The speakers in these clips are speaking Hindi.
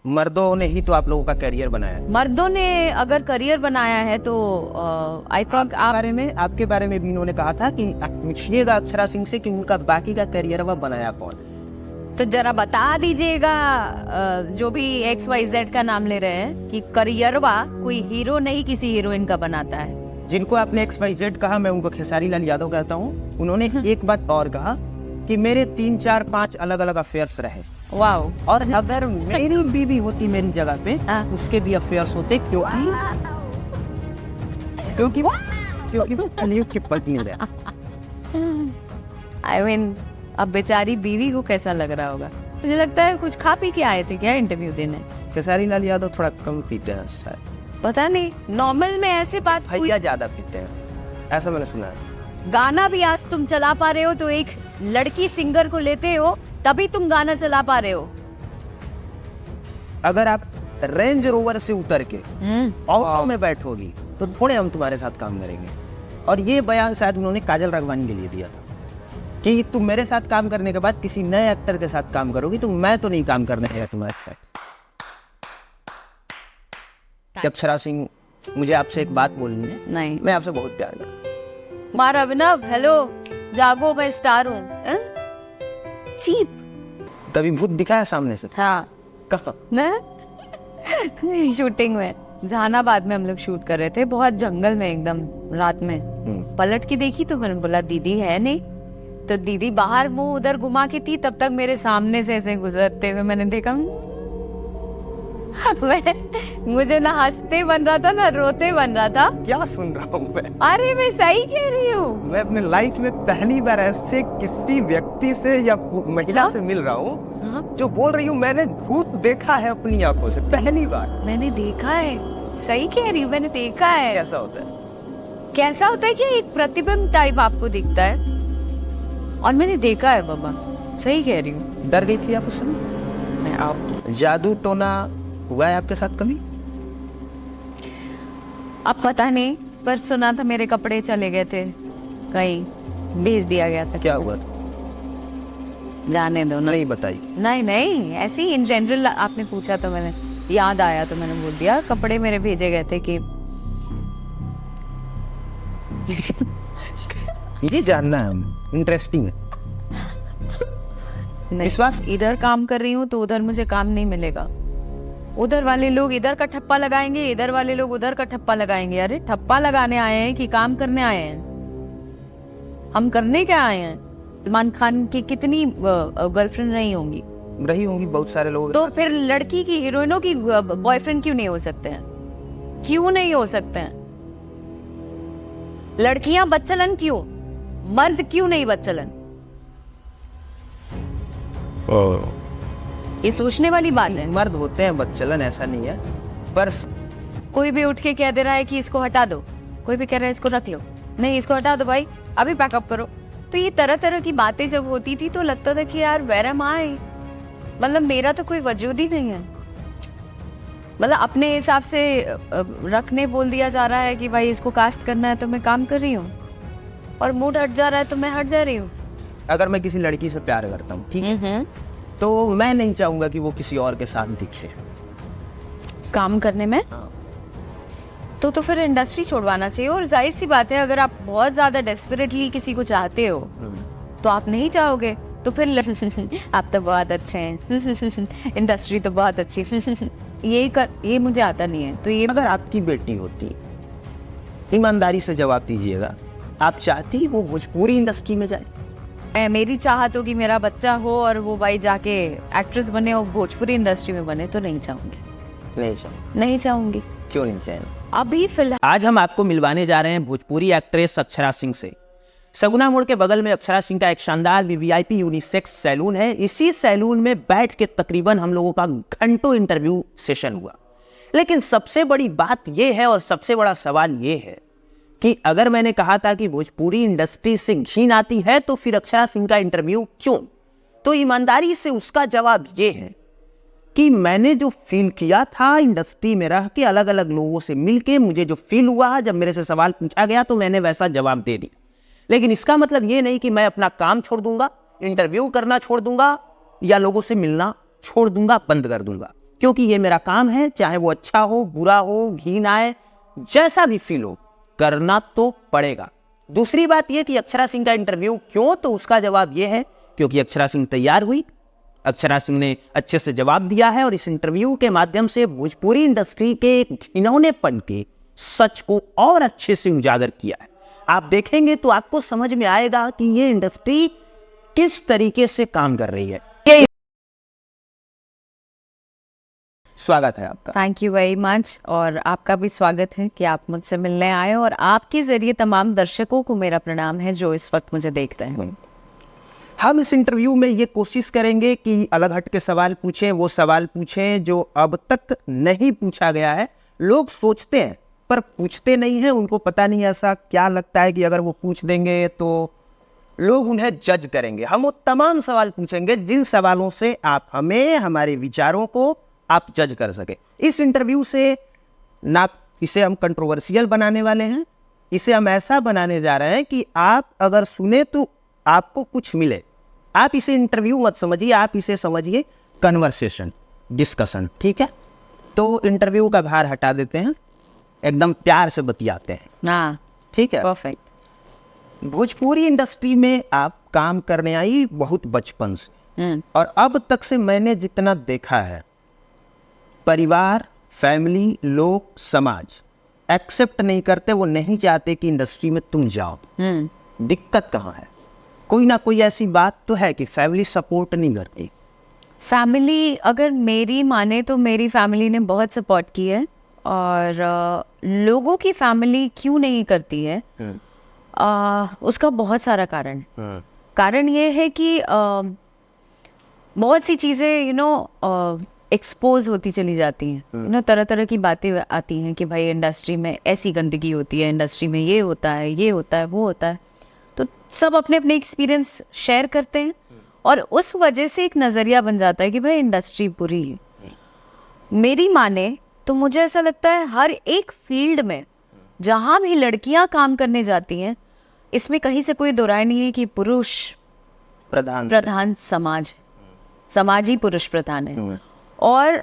मर्दों ने ही तो आप लोगों का करियर बनाया है। मर्दों ने अगर करियर बनाया है तो आई थिंक आपके बारे में भी इन्होंने कहा था कि आप पूछिएगा अक्षरा सिंह से कि उनका बाकी का करियर वह बनाया कौन। तो जरा बता दीजिएगा जो भी XYZ का नाम ले रहे हैं कि करियरवा कोई हीरो नहीं किसी हीरोइन का बनाता है। जिनको आपने XYZ कहा, मैं उनको खेसारी लाल यादव कहता हूँ। उन्होंने एक बात और कहा कि मेरे 3 4 5 अलग अलग अफेयर्स रहे। वाओ। और अगर मेरी बीवी होती मेरी जगह पे उसके भी अफेयर्स होते, क्योंकि वो कलयुग की पत्नी है। आई मीन अब बेचारी बीवी को कैसा लग रहा होगा। मुझे लगता है कुछ खा पी के आए थे क्या इंटरव्यू देने। खेसारी लाल यादव थोड़ा कम पीते हैं शायद, पता नहीं, नॉर्मल में ऐसे बात हुई। भैया ज्यादा पीते हैं ऐसा मैंने सुना है। गाना भी आज तुम चला पा रहे हो तो एक लड़की सिंगर को लेते हो तभी तुम गाना चला पा रहे हो। अगर आप रेंज रोवर से उतर के ऑटो में बैठोगी तो थोड़े हम तुम्हारे साथ काम करेंगे। और ये बयान शायद उन्होंने काजल राघवानी के लिए दिया था कि तुम मेरे साथ काम करने के बाद किसी नए एक्टर के साथ काम करोगी तो मैं तो नहीं काम करने है तुम्हारे साथ। अक्षरा सिंह, मुझे आपसे एक बात बोलनी है। नहीं, मैं आपसे बहुत प्यार करता हूँ। मार अभिनव, हेलो, जागो, मैं स्टार हूँ। चीप। कभी भूत दिखा है सामने से? हाँ। कहाँ? शूटिंग में जहानाबाद में हम लोग शूट कर रहे थे, बहुत जंगल में एकदम रात में। पलट के देखी तो मैंने बोला दीदी है नहीं, तो दीदी बाहर मुंह उधर घुमा के थी, तब तक मेरे सामने से ऐसे गुजरते हुए मैंने देखा। मुझे ना हंसते बन रहा था ना रोते बन रहा था। क्या सुन रहा हूँ मैं? अरे मैं सही कह रही हूँ। मैं अपने लाइफ में पहली बार ऐसे किसी व्यक्ति से या महिला से मिल रहा हूँ जो बोल रही हूँ मैंने भूत देखा है अपनी आंखों से, पहली बार। मैंने देखा है, सही कह रही हूँ, मैंने देखा है। कैसा होता है? कैसा होता है कि एक प्रतिबिंब टाइप आपको दिखता है, और मैंने देखा है बाबा, सही कह रही हूँ। डर गई थी आप उस समय? मैं आप जादू टोना हुआ है आपके साथ कभी? अब पता नहीं, पर सुना था मेरे कपड़े चले गए थे, कहीं भेज दिया गया था। क्या हुआ था? जाने दो ना। नहीं बताई। नहीं नहीं, ऐसे ही इन जनरल आपने पूछा तो मैंने याद आया तो मैंने बोल दिया। कपड़े मेरे भेजे गए थे कि ये जानना है, इंटरेस्टिंग है। विश्वास। इधर काम कर रही हूँ तो उधर मुझे काम नहीं मिलेगा। उधर वाले लोग इधर का ठप्पा लगाएंगे, इधर वाले लोग उधर का ठप्पा लगाएंगे। अरे ठप्पा लगाने आए हैं कि काम करने आए हैं? हम करने क्या आए हैं? सलमान खान की कितनी गर्लफ्रेंड रही होंगी बहुत सारे लोग। तो फिर लड़की की, हीरोइनों की बॉयफ्रेंड क्यों नहीं हो सकते हैं? क्यों नहीं हो सकते हैं? लड़कियां बच्चलन क्यों, मर्द क्यों नहीं बच्चलन? ये सोचने वाली बात है। मर्द होते हैं बच्चलन, ऐसा नहीं है, पर कोई भी उठ के कह दे रहा है कि इसको हटा दो, कोई भी कह रहा है इसको रख लो, नहीं इसको हटा दो भाई, अभी पैकअप करो। तो ये तरह तरह की बातें जब होती थी तो लगता था कि यार वेयर एम आई, मतलब मेरा तो कोई वजूद ही नहीं है। मतलब अपने हिसाब से रखने बोल दिया जा रहा है कि भाई इसको कास्ट करना है तो मैं काम कर रही हूँ, और मूड हट जा रहा है तो मैं हट जा रही हूँ। अगर मैं किसी लड़की से प्यार करता हूँ, ठीक है, तो मैं नहीं चाहूंगा कि वो किसी और के साथ दिखे काम करने में। तो फिर इंडस्ट्री छोड़वाना चाहिए। और जाहिर सी बात है, अगर आप बहुत ज्यादा डेस्परेटली किसी को चाहते हो तो आप नहीं चाहोगे तो फिर आप तो बहुत अच्छे हैं, इंडस्ट्री तो बहुत अच्छी। ये मुझे आता नहीं है। तो ये अगर आपकी बेटी होती, ईमानदारी से जवाब दीजिएगा, आप चाहती वो भोजपुरी इंडस्ट्री में जाए? मेरी चाहत हो कि मेरा बच्चा हो और वो भाई जाके एक्ट्रेस बने और भोजपुरी इंडस्ट्री में बने, तो नहीं चाहूंगी। नहीं चाहूंगी। क्यों नहीं चाहेंगे? अभी फिलहाल आज हम आपको मिलवाने जा रहे हैं भोजपुरी एक्ट्रेस अक्षरा सिंह से। सगुना मोड़ के बगल में अक्षरा सिंह का एक शानदार वीवीआईपी यूनिसेक्स सैलून है। इसी सैलून में बैठ के तकरीबन हम लोगों का घंटों इंटरव्यू सेशन हुआ। लेकिन सबसे बड़ी बात यह है और सबसे बड़ा सवाल यह है कि अगर मैंने कहा था कि भोजपुरी इंडस्ट्री से घिन आती है तो फिर अक्षरा सिंह का इंटरव्यू क्यों? तो ईमानदारी से उसका जवाब यह है कि मैंने जो फील किया था इंडस्ट्री में रह के, अलग अलग लोगों से मिलके मुझे जो फील हुआ, जब मेरे से सवाल पूछा गया तो मैंने वैसा जवाब दे दिया। लेकिन इसका मतलब ये नहीं कि मैं अपना काम छोड़ दूंगा, इंटरव्यू करना छोड़ दूंगा या लोगों से मिलना छोड़ दूंगा, बंद कर दूंगा। क्योंकि ये मेरा काम है, चाहे वो अच्छा हो, बुरा हो, घिन आए, जैसा भी फील हो, करना तो पड़ेगा। दूसरी बात ये कि अक्षरा सिंह का इंटरव्यू क्यों, तो उसका जवाब ये है क्योंकि अक्षरा सिंह तैयार हुई, अक्षरा सिंह ने अच्छे से जवाब दिया है और इस इंटरव्यू के माध्यम से भोजपुरी इंडस्ट्री के घिनौनेपन के सच को और अच्छे से उजागर किया है। आप देखेंगे तो आपको समझ में आएगा कि ये इंडस्ट्री किस तरीके से काम कर रही है। स्वागत है आपका। थैंक यू वेरी मच, और आपका भी स्वागत है कि आप मुझसे मिलने आए, और आपके जरिए तमाम दर्शकों को मेरा प्रणाम है जो इस वक्त मुझे देखते हैं। हम इस इंटरव्यू में ये कोशिश करेंगे कि अलग हट के सवाल पूछें, वो सवाल पूछें जो अब तक नहीं पूछा गया है। लोग सोचते हैं पर पूछते नहीं हैं, उनको पता नहीं ऐसा क्या लगता है कि अगर वो पूछ देंगे तो लोग उन्हें जज करेंगे। हम वो तमाम सवाल पूछेंगे जिन सवालों से आप हमें, हमारे विचारों को आप जज कर सके। इस इंटरव्यू से ना इसे हम कंट्रोवर्शियल बनाने वाले हैं, इसे हम ऐसा बनाने जा रहे हैं कि आप अगर सुने तो आपको कुछ मिले। आप इसे इंटरव्यू मत समझिए, आप इसे समझिए कन्वर्सेशन, डिस्कशन, ठीक है? तो इंटरव्यू का भार हटा देते हैं, एकदम प्यार से बतियाते हैं, हाँ, ठीक है? परफेक्ट। भोजपुरी इंडस्ट्री में आप काम करने आई बहुत बचपन से, और अब तक से मैंने जितना देखा है, परिवार, फैमिली, लोग, समाज एक्सेप्ट नहीं करते, वो नहीं चाहते कि इंडस्ट्री में तुम जाओ। दिक्कत कहाँ है? कोई ना कोई ऐसी बात तो है कि फैमिली सपोर्ट नहीं करती। फैमिली अगर मेरी माने तो मेरी फैमिली ने बहुत सपोर्ट की है, और लोगों की फैमिली क्यों नहीं करती है, उसका बहुत सारा कारण है। कारण ये है कि बहुत सी चीज़ें एक्सपोज होती चली जाती हैं, तरह तरह की बातें आती हैं कि भाई इंडस्ट्री में ऐसी गंदगी होती है, इंडस्ट्री में ये होता है, ये होता है, वो होता है। तो सब अपने अपने एक्सपीरियंस शेयर करते हैं, और उस वजह से एक नज़रिया बन जाता है कि भाई इंडस्ट्री बुरी है। मेरी माने तो मुझे ऐसा लगता है हर एक फील्ड में जहाँ भी लड़कियाँ काम करने जाती हैं, इसमें कहीं से कोई दो राय नहीं है कि पुरुष प्रधान समाज ही पुरुष प्रधान है। और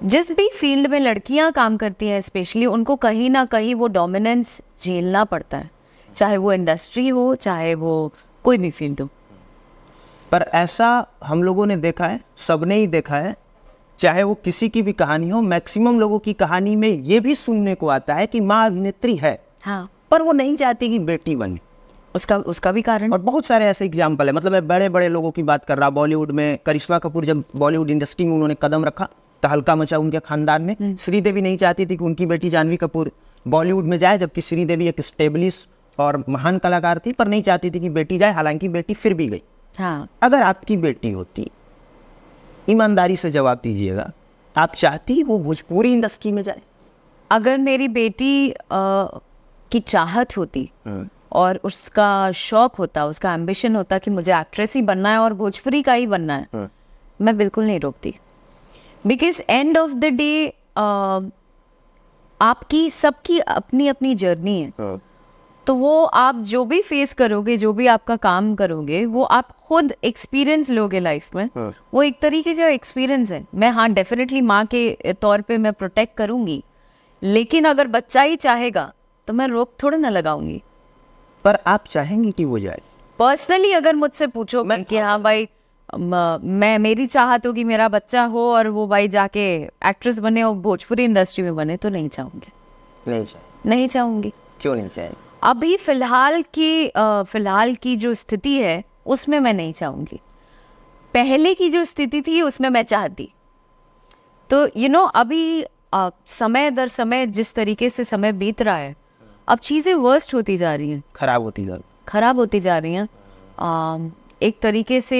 जिस भी फील्ड में लड़कियां काम करती हैं स्पेशली, उनको कहीं ना कहीं वो डोमिनेंस झेलना पड़ता है, चाहे वो इंडस्ट्री हो, चाहे वो कोई भी फील्ड हो। पर ऐसा हम लोगों ने देखा है, सबने ही देखा है, चाहे वो किसी की भी कहानी हो, मैक्सिमम लोगों की कहानी में ये भी सुनने को आता है कि माँ अभिनेत्री है, हाँ, पर वो नहीं चाहती कि बेटी बने। उसका भी कारण, और बहुत सारे ऐसे एग्जाम्पल है। मतलब मैं बड़े बड़े लोगों की बात कर रहा, बॉलीवुड में करिश्मा कपूर जब बॉलीवुड इंडस्ट्री में उन्होंने कदम रखा तो हल्का मचा उनके खानदान में। श्रीदेवी नहीं चाहती थी कि उनकी बेटी जानवी कपूर बॉलीवुड में जाए, जबकि श्रीदेवी एक स्टेबलिश और महान कलाकार थी, पर नहीं चाहती थी कि बेटी जाए, हालांकि बेटी फिर भी गई। हाँ। अगर आपकी बेटी होती, ईमानदारी से जवाब दीजिएगा, आप चाहती वो भोजपुरी इंडस्ट्री में जाए? अगर मेरी बेटी की चाहत होती और उसका शौक होता, उसका एम्बिशन होता कि मुझे एक्ट्रेस ही बनना है और भोजपुरी का ही बनना है, मैं बिल्कुल नहीं रोकती। Because end of the day आपकी सबकी अपनी अपनी जर्नी है, तो वो आप जो भी फेस करोगे, जो भी आपका काम करोगे, वो आप खुद एक्सपीरियंस लोगे लाइफ में। वो एक तरीके का एक्सपीरियंस है। मैं हाँ डेफिनेटली माँ के तौर पे मैं प्रोटेक्ट करूँगी, लेकिन अगर बच्चा ही चाहेगा तो मैं रोक थोड़ा ना लगाऊंगी। पर आप चाहेंगी कि वो जाए? पर्सनली अगर मुझसे पूछो कि हाँ भाई मैं मेरी चाहत हो कि मेरा बच्चा हो और वो भाई जाके एक्ट्रेस बने और भोजपुरी इंडस्ट्री में बने, तो नहीं चाहूँगी। नहीं चाहूँगी। क्यों नहीं चाहेंगे? अभी फिलहाल की जो स्थिति है उसमें मैं नहीं चाहूँगी। पहले की जो स्थिति थी उसमें मैं चाहती। तो अभी समय दर समय जिस तरीके से समय बीत रहा है, अब चीज़ें वर्स्ट होती जा रही हैं, खराब होती जा रही हैं। एक तरीके से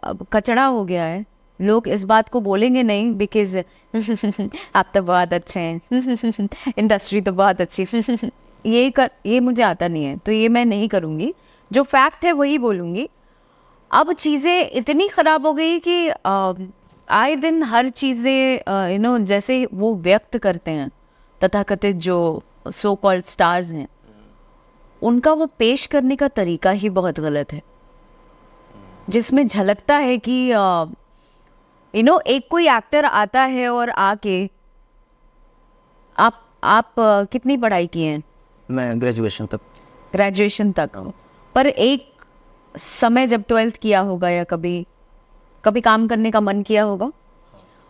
अब कचड़ा हो गया है। लोग इस बात को बोलेंगे नहीं बिकॉज आप तो बहुत अच्छे हैं, इंडस्ट्री तो बहुत अच्छी ये मुझे आता नहीं है, तो ये मैं नहीं करूँगी। जो फैक्ट है वही बोलूँगी। अब चीज़ें इतनी ख़राब हो गई कि आए दिन हर चीज़ें जैसे वो व्यक्त करते हैं तथाकथित जो सो कॉल्ड स्टार्स हैं, उनका वो पेश करने का तरीका ही बहुत गलत है, जिसमें झलकता है कि एक कोई एक्टर आता है और आके आप कितनी पढ़ाई किए हैं? मैं ग्रेजुएशन तक। ग्रेजुएशन तक। पर एक समय जब 12th किया होगा या कभी कभी काम करने का मन किया होगा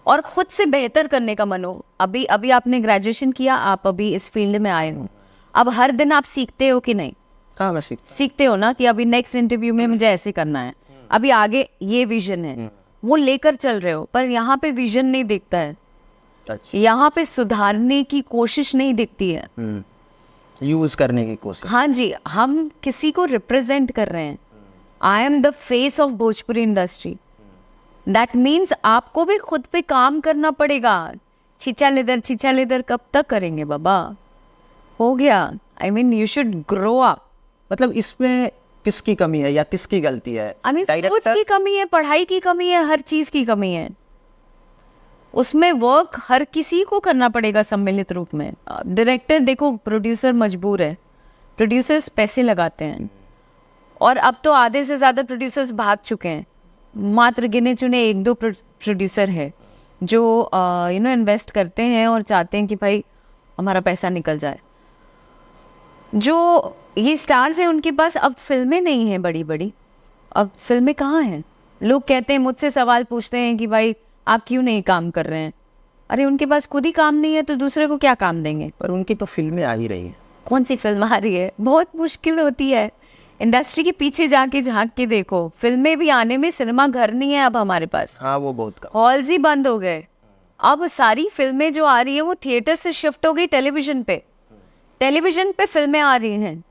और खुद से बेहतर करने का मन हो। अभी अभी आपने ग्रेजुएशन किया, आप अभी इस फील्ड में आए हो, अब हर दिन आप सीखते हो कि नहीं? हाँ, मैं सीखते हो ना कि अभी नेक्स्ट इंटरव्यू में मुझे ऐसे करना है, अभी आगे ये विजन है, वो लेकर चल रहे हो। पर यहाँ पे विजन नहीं दिखता है, यहाँ पे सुधारने की कोशिश नहीं दिखती है, यूज करने की कोशिश। हाँ जी, हम किसी को रिप्रेजेंट कर रहे हैं। आई am the face of Bhojpuri industry. That means आपको भी खुद पे काम करना पड़ेगा। छीछा लेदर कब तक करेंगे बाबा? हो गया। I mean you should grow up. मतलब इसमें किसकी कमी है या किसकी गलती है? आई मीन सोच की कमी है, पढ़ाई की कमी है, हर चीज की कमी है। उसमें वर्क हर किसी को करना पड़ेगा सम्मिलित रूप में। डायरेक्टर देखो, प्रोड्यूसर मजबूर है, प्रोड्यूसर्स पैसे लगाते हैं और अब तो आधे से ज़्यादा प्रोड्यूसर्स भाग चुके हैं। मात्र गिने चुने 1-2 प्रोड्यूसर है जो इन्वेस्ट करते हैं और चाहते हैं कि भाई हमारा पैसा निकल जाए। जो ये स्टार्स हैं उनके पास अब फिल्में नहीं हैं बड़ी बड़ी, अब फिल्में कहाँ हैं? लोग कहते हैं, मुझसे सवाल पूछते हैं कि भाई आप क्यों नहीं काम कर रहे हैं? अरे उनके पास खुद ही काम नहीं है तो दूसरे को क्या काम देंगे? पर उनकी तो फिल्में आ ही रही हैं। कौन सी फिल्म आ रही है? बहुत मुश्किल होती है। इंडस्ट्री के पीछे जाके झांक के देखो, फिल्में भी आने में, सिनेमा घर नहीं है अब हमारे पास। हाँ, वो बहुत कम। हॉल्स ही बंद हो गए। अब सारी फिल्में जो आ रही है वो थिएटर से शिफ्ट हो गई टेलीविजन पे। टेलीविजन पे फिल्में आ रही हैं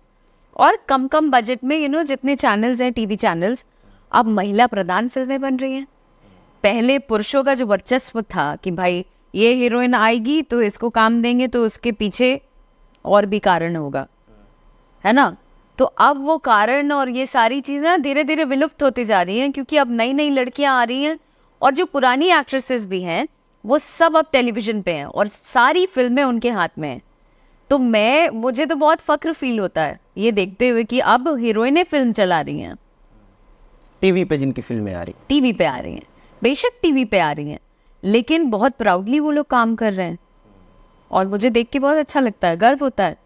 और कम कम बजट में जितने चैनल्स हैं, टीवी चैनल्स, अब महिला प्रधान फिल्में बन रही हैं। पहले पुरुषों का जो वर्चस्व था कि भाई ये हीरोइन आएगी तो इसको काम देंगे, तो उसके पीछे और भी कारण होगा, है ना? तो अब वो कारण और ये सारी चीज़ें ना धीरे धीरे विलुप्त होती जा रही हैं, क्योंकि अब नई नई लड़कियां आ रही हैं और जो पुरानी एक्ट्रेसेस भी हैं वो सब अब टेलीविज़न पे हैं और सारी फिल्में उनके हाथ में हैं। तो मुझे तो बहुत फख्र फील होता है ये देखते हुए कि अब हीरोइनें फिल्म चला रही हैं। टीवी पे जिनकी फिल्में आ रही, टीवी पे आ रही हैं, बेशक टीवी पे आ रही हैं, लेकिन बहुत प्राउडली वो लोग काम कर रहे हैं और मुझे देख के बहुत अच्छा लगता है, गर्व होता है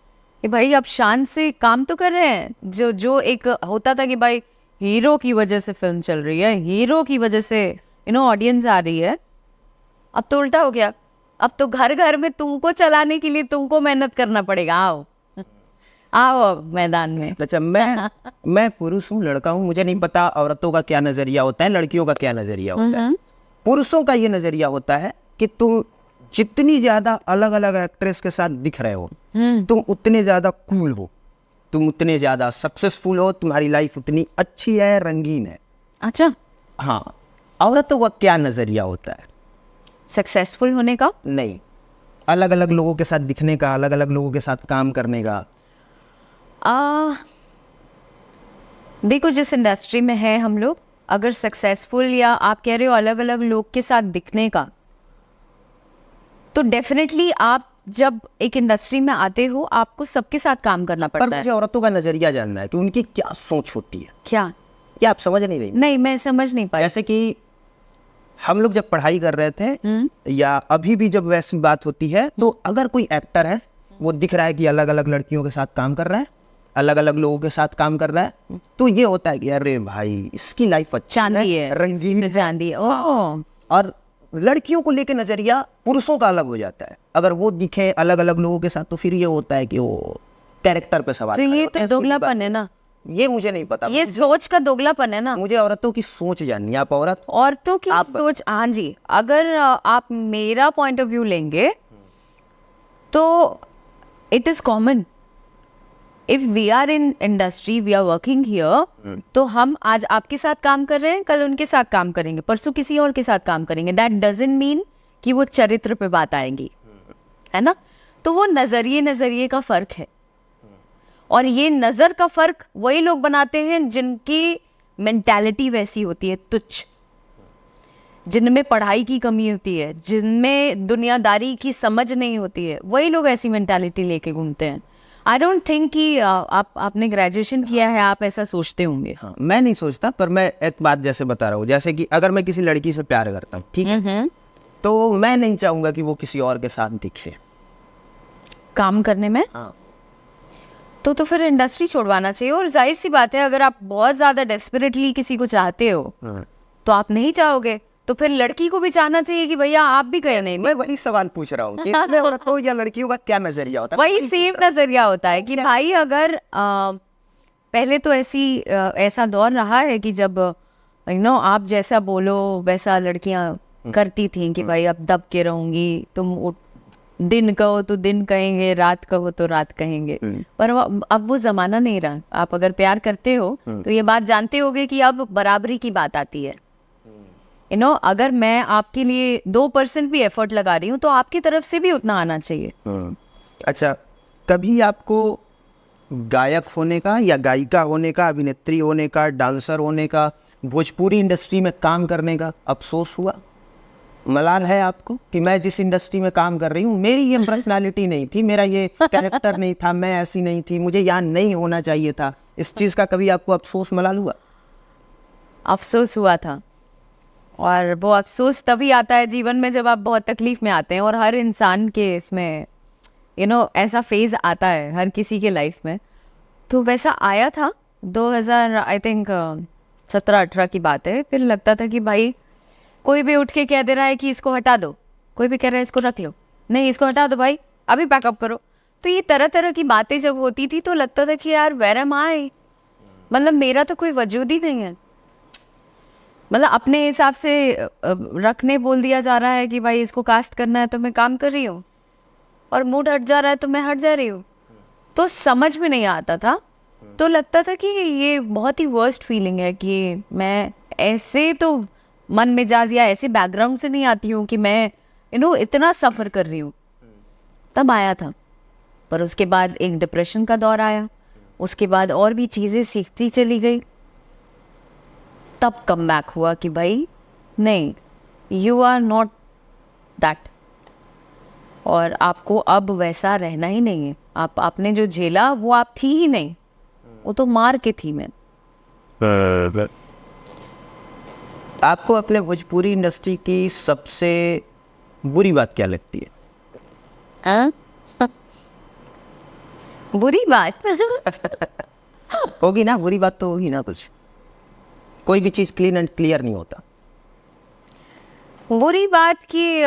कि भाई अब शान से काम तो कर रहे हैं। जो एक होता था कि भाई हीरो की वजह से फिल्म चल रही है, हीरो की वजह से ऑडियंस आ रही है, अब तो उल्टा हो गया। अब तो घर घर में तुमको चलाने के लिए तुमको मेहनत करना पड़ेगा। आओ आओ मैदान में। अच्छा, मैं पुरुष हूँ, लड़का हूँ, मुझे नहीं पता औरतों का क्या नजरिया होता है, लड़कियों का क्या नजरिया होता है। पुरुषों का ये नजरिया होता है कि तुम जितनी ज्यादा अलग अलग एक्ट्रेस के साथ दिख रहे हो, तुम उतने ज्यादा कूल हो, तुम उतने ज्यादा सक्सेसफुल हो, तुम्हारी लाइफ उतनी अच्छी है, रंगीन है। अच्छा, हाँ। औरतों का क्या नजरिया होता है सक्सेसफुल होने का? नहीं, अलग अलग लोगों के साथ दिखने का, अलग अलग लोगों के साथ काम करने का। देखो, जिस इंडस्ट्री में है हम लोग, अगर सक्सेसफुल या आप कह रहे हो अलग अलग लोग के साथ दिखने का, तो डेफिनेटली आप जब एक इंडस्ट्री में आते हो आपको सबके साथ काम करना पड़ता है। पर मुझे औरतों का नजरिया जानना है कि उनकी क्या सोच होती है। क्या आप समझ नहीं रही? नहीं, मैं समझ नहीं पाई। जैसे कि हम लोग जब पढ़ाई कर रहे थे या अभी भी जब वैसी बात होती है, तो अगर कोई एक्टर है वो दिख रहा है कि अलग अलग लड़कियों के साथ काम कर रहा है, अलग अलग लोगों के साथ काम कर रहा है, तो ये होता है कि अरे भाई इसकी लाइफ अच्छी है, रंगीन चांदी है। और लड़कियों को लेकर नजरिया पुरुषों का अलग हो जाता है। अगर वो दिखे अलग अलग लोगों के साथ तो फिर ये होता है कि वो कैरेक्टर पे सवाल। तो ये तो दोगलापन है ना? ये मुझे नहीं पता, ये सोच का दोगलापन है ना? मुझे औरतों की सोच जाननी है। आप औरतों की सोच, हाँ जी, अगर आप मेरा पॉइंट ऑफ व्यू लेंगे तो it is common. If we are in industry, we are working here, तो हम आज आपके साथ काम कर रहे हैं, कल उनके साथ काम करेंगे, परसों किसी और के साथ काम करेंगे। दैट डजंट मीन कि वो चरित्र पे बात आएगी, है ना? तो वो नजरिए का फर्क है और ये नजर का फर्क वही लोग बनाते हैं जिनकी मेंटालिटी वैसी होती है, तुच्छ, जिनमें पढ़ाई की कमी होती है, जिनमें दुनियादारी की समझ नहीं होती है, वही लोग ऐसी मेंटालिटी लेके घूमते हैं। आई डोंट थिंक कि आपने ग्रेजुएशन किया है, आप ऐसा सोचते होंगे। हाँ, मैं नहीं सोचता, पर मैं एक बात जैसे बता रहा हूँ, जैसे कि अगर मैं किसी लड़की से प्यार करता हूँ, ठीक है, तो मैं नहीं चाहूंगा कि वो किसी और के साथ दिखे काम करने में। हाँ। तो फिर इंडस्ट्री छोड़वाना चाहिए। और जाहिर सी बात है, अगर आप बहुत ज्यादा डेस्परेटली किसी को चाहते हो तो आप नहीं चाहोगे, तो फिर लड़की को भी चाहना चाहिए कि भैया आप भी कहे नहीं। मैं वही सवाल पूछ रहा हूँ कि इसमें औरतों या लड़कियों का क्या नजरिया होता है? वही सेम नजरिया होता है कि भाई अगर पहले तो ऐसा दौर रहा है कि जब आप जैसा बोलो वैसा लड़कियां करती थी कि भाई अब दब के रहूंगी, तुम दिन कहो तो दिन कहेंगे, रात कहो तो रात कहेंगे। पर अब वो जमाना नहीं रहा। आप अगर प्यार करते हो तो ये बात जानते होगे कि अब बराबरी की बात आती है। अगर मैं आपके लिए 2% भी एफर्ट लगा रही हूँ तो आपकी तरफ से भी उतना आना चाहिए। अच्छा, कभी आपको गायक होने का या गायिका होने का, अभिनेत्री होने का, डांसर होने का, भोजपुरी इंडस्ट्री में काम करने का अफसोस हुआ? मलाल है आपको कि मैं जिस इंडस्ट्री में काम कर रही हूँ, मेरी ये पर्सनालिटी नहीं थी, मेरा ये कैरेक्टर नहीं था, मैं ऐसी नहीं थी, मुझे यहाँ नहीं होना चाहिए था? इस चीज़ का कभी आपको अफसोस मलाल हुआ? अफसोस हुआ था, और वो अफसोस तभी आता है जीवन में जब आप बहुत तकलीफ में आते हैं। और हर इंसान के इसमें ऐसा फेज आता है हर किसी के लाइफ में। तो वैसा आया था 2000 आई थिंक 17-18 की बात है। फिर लगता था कि भाई कोई भी उठ के कह दे रहा है कि इसको हटा दो, कोई भी कह रहा है इसको रख लो, नहीं इसको हटा दो भाई, अभी पैकअप करो। तो ये तरह तरह की बातें जब होती थी तो लगता था कि यार वेयर एम आई, मतलब मेरा तो कोई वजूद ही नहीं है। मतलब अपने हिसाब से रखने बोल दिया जा रहा है कि भाई इसको कास्ट करना है तो मैं काम कर रही हूँ, और मूड हट जा रहा है तो मैं हट जा रही हूँ। तो समझ में नहीं आता था। तो लगता था कि ये बहुत ही वर्स्ट फीलिंग है कि मैं ऐसे तो मन मिजाज या ऐसे बैकग्राउंड से नहीं आती हूँ कि मैं इतना सफ़र कर रही हूँ। तब आया था। पर उसके बाद एक डिप्रेशन का दौर आया, उसके बाद और भी चीज़ें सीखती चली गई। तब कम बैक हुआ कि भाई नहीं, यू आर नॉट दैट, और आपको अब वैसा रहना ही नहीं है। आपने जो झेला वो आप थी ही नहीं, वो तो मार के थी मैं। आपको अपने भोजपुरी इंडस्ट्री की सबसे बुरी बात क्या लगती है? बुरी बात होगी ना, बुरी बात तो होगी ना कुछ। कोई भी चीज़ क्लीन एंड क्लियर नहीं होता। बुरी बात की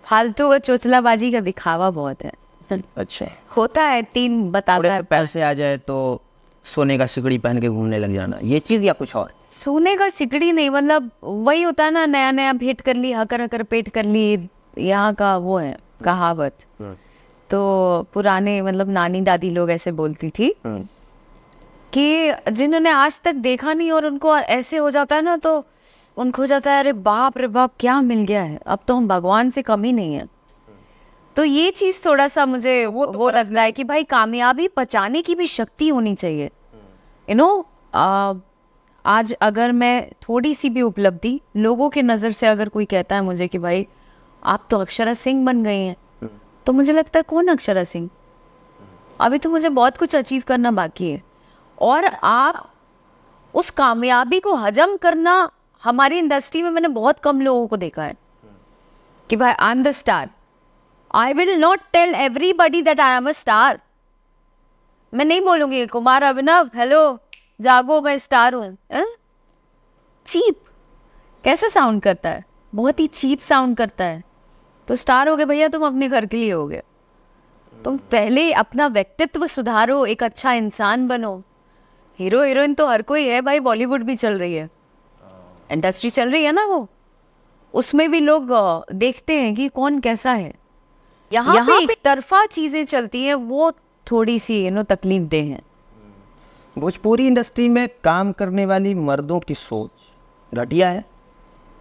फालतू का चोचलाबाजी का दिखावा बहुत है। अच्छा, होता है, 3 बताता है। पैसे आ जाए तो सोने का सिकड़ी पहन के घूमने लग जाना, ये चीज़ या कुछ और? सोने का सिकड़ी नहीं, मतलब वही होता है ना, नया नया भेंट कर ली, हकर हकर पेट कर ली, यहाँ का वो है कहावत। तो पुराने मतलब नानी दादी लोग ऐसे बोलती थी कि जिन्होंने आज तक देखा नहीं और उनको ऐसे हो जाता है ना, तो उनको हो जाता है अरे बाप रे बाप क्या मिल गया है, अब तो हम भगवान से कम ही नहीं है। तो ये चीज़ थोड़ा सा मुझे वो लगता है कि भाई कामयाबी पचाने की भी शक्ति होनी चाहिए। आज अगर मैं थोड़ी सी भी उपलब्धि, लोगों के नज़र से अगर कोई कहता है मुझे कि भाई आप तो अक्षरा सिंह बन गई हैं, तो मुझे लगता है कौन अक्षरा सिंह, अभी तो मुझे बहुत कुछ अचीव करना बाकी है। और आप उस कामयाबी को हजम करना, हमारी इंडस्ट्री में मैंने बहुत कम लोगों को देखा है कि भाई I am the star. I will not tell everybody that I am a star. मैं नहीं बोलूंगी कुमार अभिनव हेलो जागो मैं स्टार हूँ। चीप कैसा साउंड करता है, बहुत ही चीप साउंड करता है। तो स्टार हो गए भैया, तुम अपने घर के लिए हो गए। तुम पहले अपना व्यक्तित्व सुधारो, एक अच्छा इंसान बनो। हीरो हीरोइन तो हर कोई है भाई, बॉलीवुड भी चल रही है, इंडस्ट्री चल रही है ना, वो उसमें भी लोग देखते हैं कि कौन कैसा है। यहाँ पे एक तरफा चीजें चलती हैं, वो थोड़ी सी तकलीफ दे हैं। भोजपुरी इंडस्ट्री में काम करने वाली मर्दों की सोच घटिया है?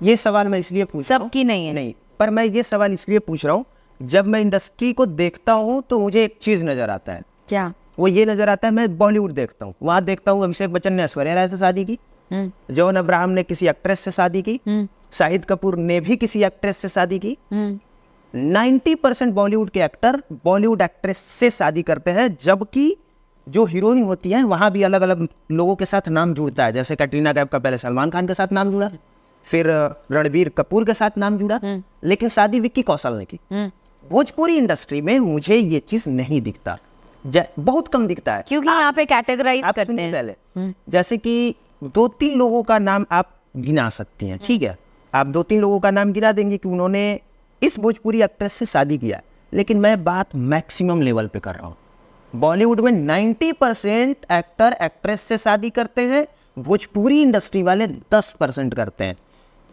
ये सवाल मैं इसलिए पूछ रहा हूँ, सबकी नहीं है, नहीं, पर मैं ये सवाल इसलिए पूछ रहा हूँ, जब मैं इंडस्ट्री को देखता हूँ तो मुझे एक चीज़ नज़र आता है। क्या? वो ये नज़र आता है, मैं बॉलीवुड देखता हूँ, वहाँ देखता हूँ अभिषेक बच्चन ने ऐश्वर्या राय से शादी की, जॉन अब्राहम ने किसी एक्ट्रेस से शादी की, शाहिद कपूर ने भी किसी एक्ट्रेस से शादी की, 90% बॉलीवुड के एक्टर बॉलीवुड एक्ट्रेस से शादी करते हैं, जबकि जो हीरोइन होती है वहाँ भी अलग अलग लोगों के साथ नाम जुड़ता है। जैसे कैटरीना कैफ का पहले सलमान खान के साथ नाम जुड़ा, फिर रणबीर कपूर के साथ नाम जुड़ा, लेकिन शादी विक्की कौशल ने की। भोजपुरी इंडस्ट्री में मुझे ये चीज नहीं दिखता, बहुत कम दिखता है, क्योंकि यहाँ पे कैटेगराइज आप करते सुनिए हैं। पहले, जैसे कि 2-3 लोगों का नाम आप गिना सकती हैं, ठीक है, आप 2-3 लोगों का नाम गिना देंगे कि उन्होंने इस भोजपुरी एक्ट्रेस से शादी किया, लेकिन मैं बात मैक्सिमम लेवल पे कर रहा हूँ। बॉलीवुड में 90% एक्टर एक्ट्रेस से शादी करते हैं, भोजपुरी इंडस्ट्री वाले 10% करते हैं।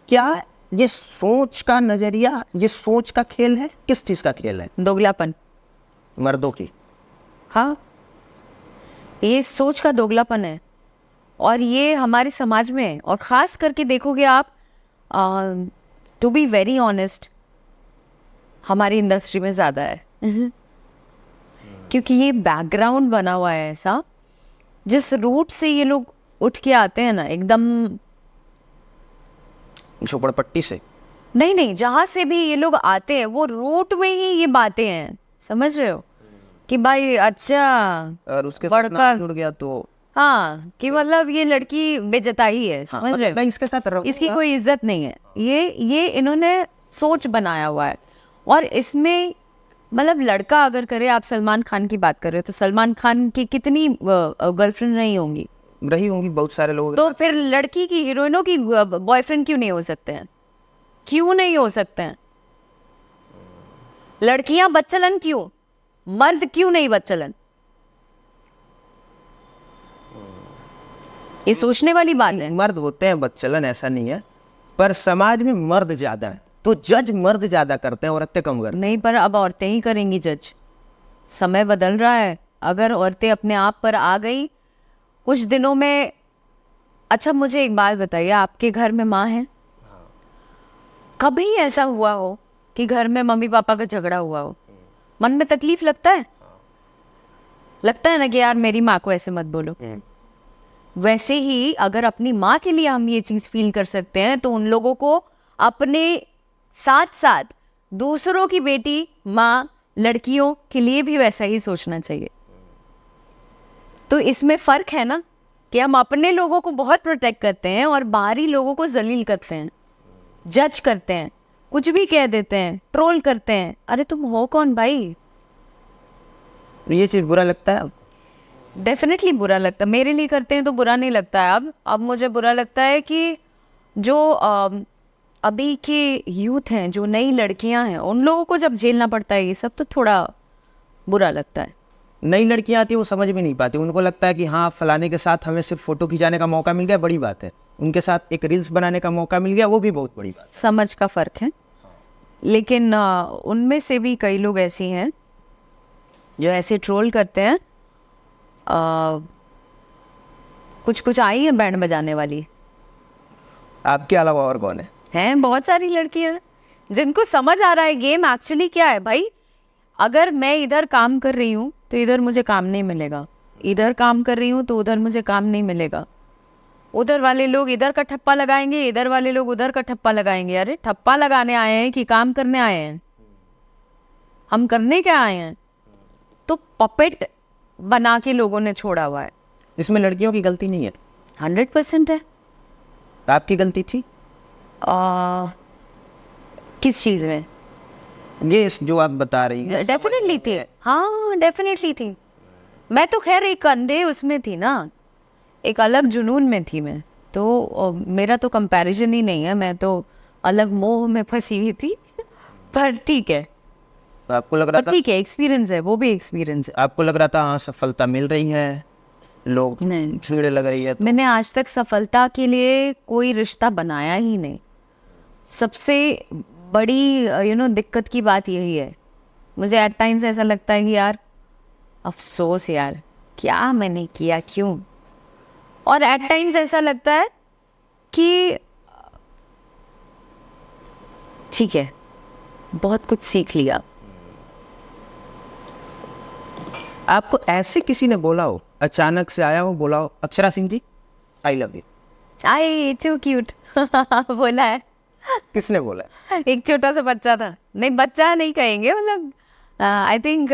क्या ये सोच का नजरिया, ये सोच का खेल है? किस चीज का खेल है? दोगलापन। मर्दों की। हाँ, ये सोच का दोगलापन है, और ये हमारे समाज में है। और ख़ास करके देखोगे आप, टू बी वेरी ऑनेस्ट, हमारी इंडस्ट्री में ज़्यादा है। क्योंकि ये बैकग्राउंड बना हुआ है ऐसा, जिस रूट से ये लोग उठ के आते हैं ना, एकदम झोपड़पट्टी से। नहीं, जहाँ से भी ये लोग आते हैं वो रूट में ही ये बातें हैं, समझ रहे हो? कि भाई अच्छा, और उसके बड़का- साथ नाम जुड़ गया तो हाँ, कि मतलब ये लड़की बेजताई है, समझ रहे हो? मैं इसके साथ रहूंगा। इसकी कोई इज्जत नहीं है। ये इन्होंने सोच बनाया हुआ है। और इसमें मतलब लड़का अगर करे, आप सलमान खान की बात कर रहे हो, तो सलमान खान की कितनी गर्लफ्रेंड नहीं होंगी? रही होंगी बहुत सारे लोग। तो फिर लड़की की, हीरोइनों की बॉयफ्रेंड क्यों नहीं हो सकते हैं? क्यों नहीं हो सकते हैं? लड़कियां बच्चलन क्यों? मर्द क्यों नहीं बच्चलन? ये सोचने वाली बात है। मर्द होते हैं बच्चलन, ऐसा नहीं है, पर समाज में मर्द ज्यादा है, तो जज मर्द ज्यादा करते हैं, औरतें कम करते नहीं, पर अब औरतें ही करेंगी जज। समय बदल रहा है। अगर औरतें अपने आप पर आ गई कुछ दिनों में। अच्छा, मुझे एक बात बताइए, आपके घर में माँ है? कभी ऐसा हुआ हो कि घर में मम्मी पापा का झगड़ा हुआ हो? मन में तकलीफ लगता है? लगता है ना कि यार मेरी माँ को ऐसे मत बोलो। वैसे ही अगर अपनी माँ के लिए हम ये चीज़ फील कर सकते हैं, तो उन लोगों को अपने साथ साथ दूसरों की बेटी, माँ, लड़कियों के लिए भी वैसा ही सोचना चाहिए। तो इसमें फ़र्क है ना, कि हम अपने लोगों को बहुत प्रोटेक्ट करते हैं और बाहरी लोगों को जलील करते हैं, जज करते हैं, कुछ भी कह देते हैं, ट्रोल करते हैं। अरे तुम हो कौन भाई? तो ये चीज बुरा लगता है। डेफिनेटली बुरा लगता है। मेरे लिए करते हैं तो बुरा नहीं लगता है। अब मुझे बुरा लगता है कि जो अभी के यूथ हैं, जो नई लड़कियां हैं, उन लोगों को जब झेलना पड़ता है ये सब, तो थोड़ा बुरा लगता है। नई लड़कियां आती है, वो समझ में नहीं पाती, उनको लगता है कि हाँ फलाने के साथ हमें सिर्फ फोटो खिंचाने का मौका मिल गया, बड़ी बात है। उनके साथ एक रील्स बनाने का मौका मिल गया, वो भी बहुत बड़ी बात है। समझ का फ़र्क है। लेकिन उनमें से भी कई लोग ऐसी हैं जो ऐसे ट्रोल करते हैं। कुछ आई है बैंड बजाने वाली। आपके अलावा और कौन है? हैं बहुत सारी लड़कियां हैं जिनको समझ आ रहा है गेम एक्चुअली क्या है। भाई, अगर मैं इधर काम कर रही हूँ तो इधर मुझे काम नहीं मिलेगा, इधर काम कर रही हूँ तो उधर मुझे काम नहीं मिलेगा। उधर वाले लोग इधर का ठप्पा लगाएंगे, इधर वाले लोग उधर का ठप्पा लगाएंगे। अरे ठप्पा लगाने आए हैं कि काम करने आए हैं? हम करने क्या आए हैं? तो पपेट बना के लोगों ने छोड़ा हुआ है। इसमें लड़कियों की गलती नहीं है, 100% है। आपकी गलती थी। किस चीज़ में? ये जो आप बता रही हैं, डेफिनेटली थी। हाँ, डेफिनेटली थी। मैं तो खैर एक अंधे उसमें थी ना, एक अलग जुनून में थी मैं तो। मेरा तो कंपैरिजन ही नहीं है, मैं तो अलग मोह में फंसी हुई थी। पर ठीक है, तो आपको लग रहा था, ठीक है, एक्सपीरियंस है, वो भी एक्सपीरियंस है। आपको लग रहा था हाँ सफलता मिल रही है, लोग नहीं, भीड़ लग रही है, तो मैंने आज तक सफलता के लिए कोई रिश्ता बनाया ही नहीं। सबसे बड़ी दिक्कत की बात यही है। मुझे एट टाइम्स ऐसा लगता है कि यार अफसोस, यार क्या मैंने किया, क्यों। और एट टाइम्स ऐसा लगता है कि ठीक है, बहुत कुछ सीख लिया। आपको ऐसे किसी ने बोला हो, अचानक से आया हो, बोला हो Akshara Singh ji I love you? I too cute बोला है। किसने बोला? एक छोटा सा बच्चा था, नहीं बच्चा नहीं कहेंगे, मतलब आई थिंक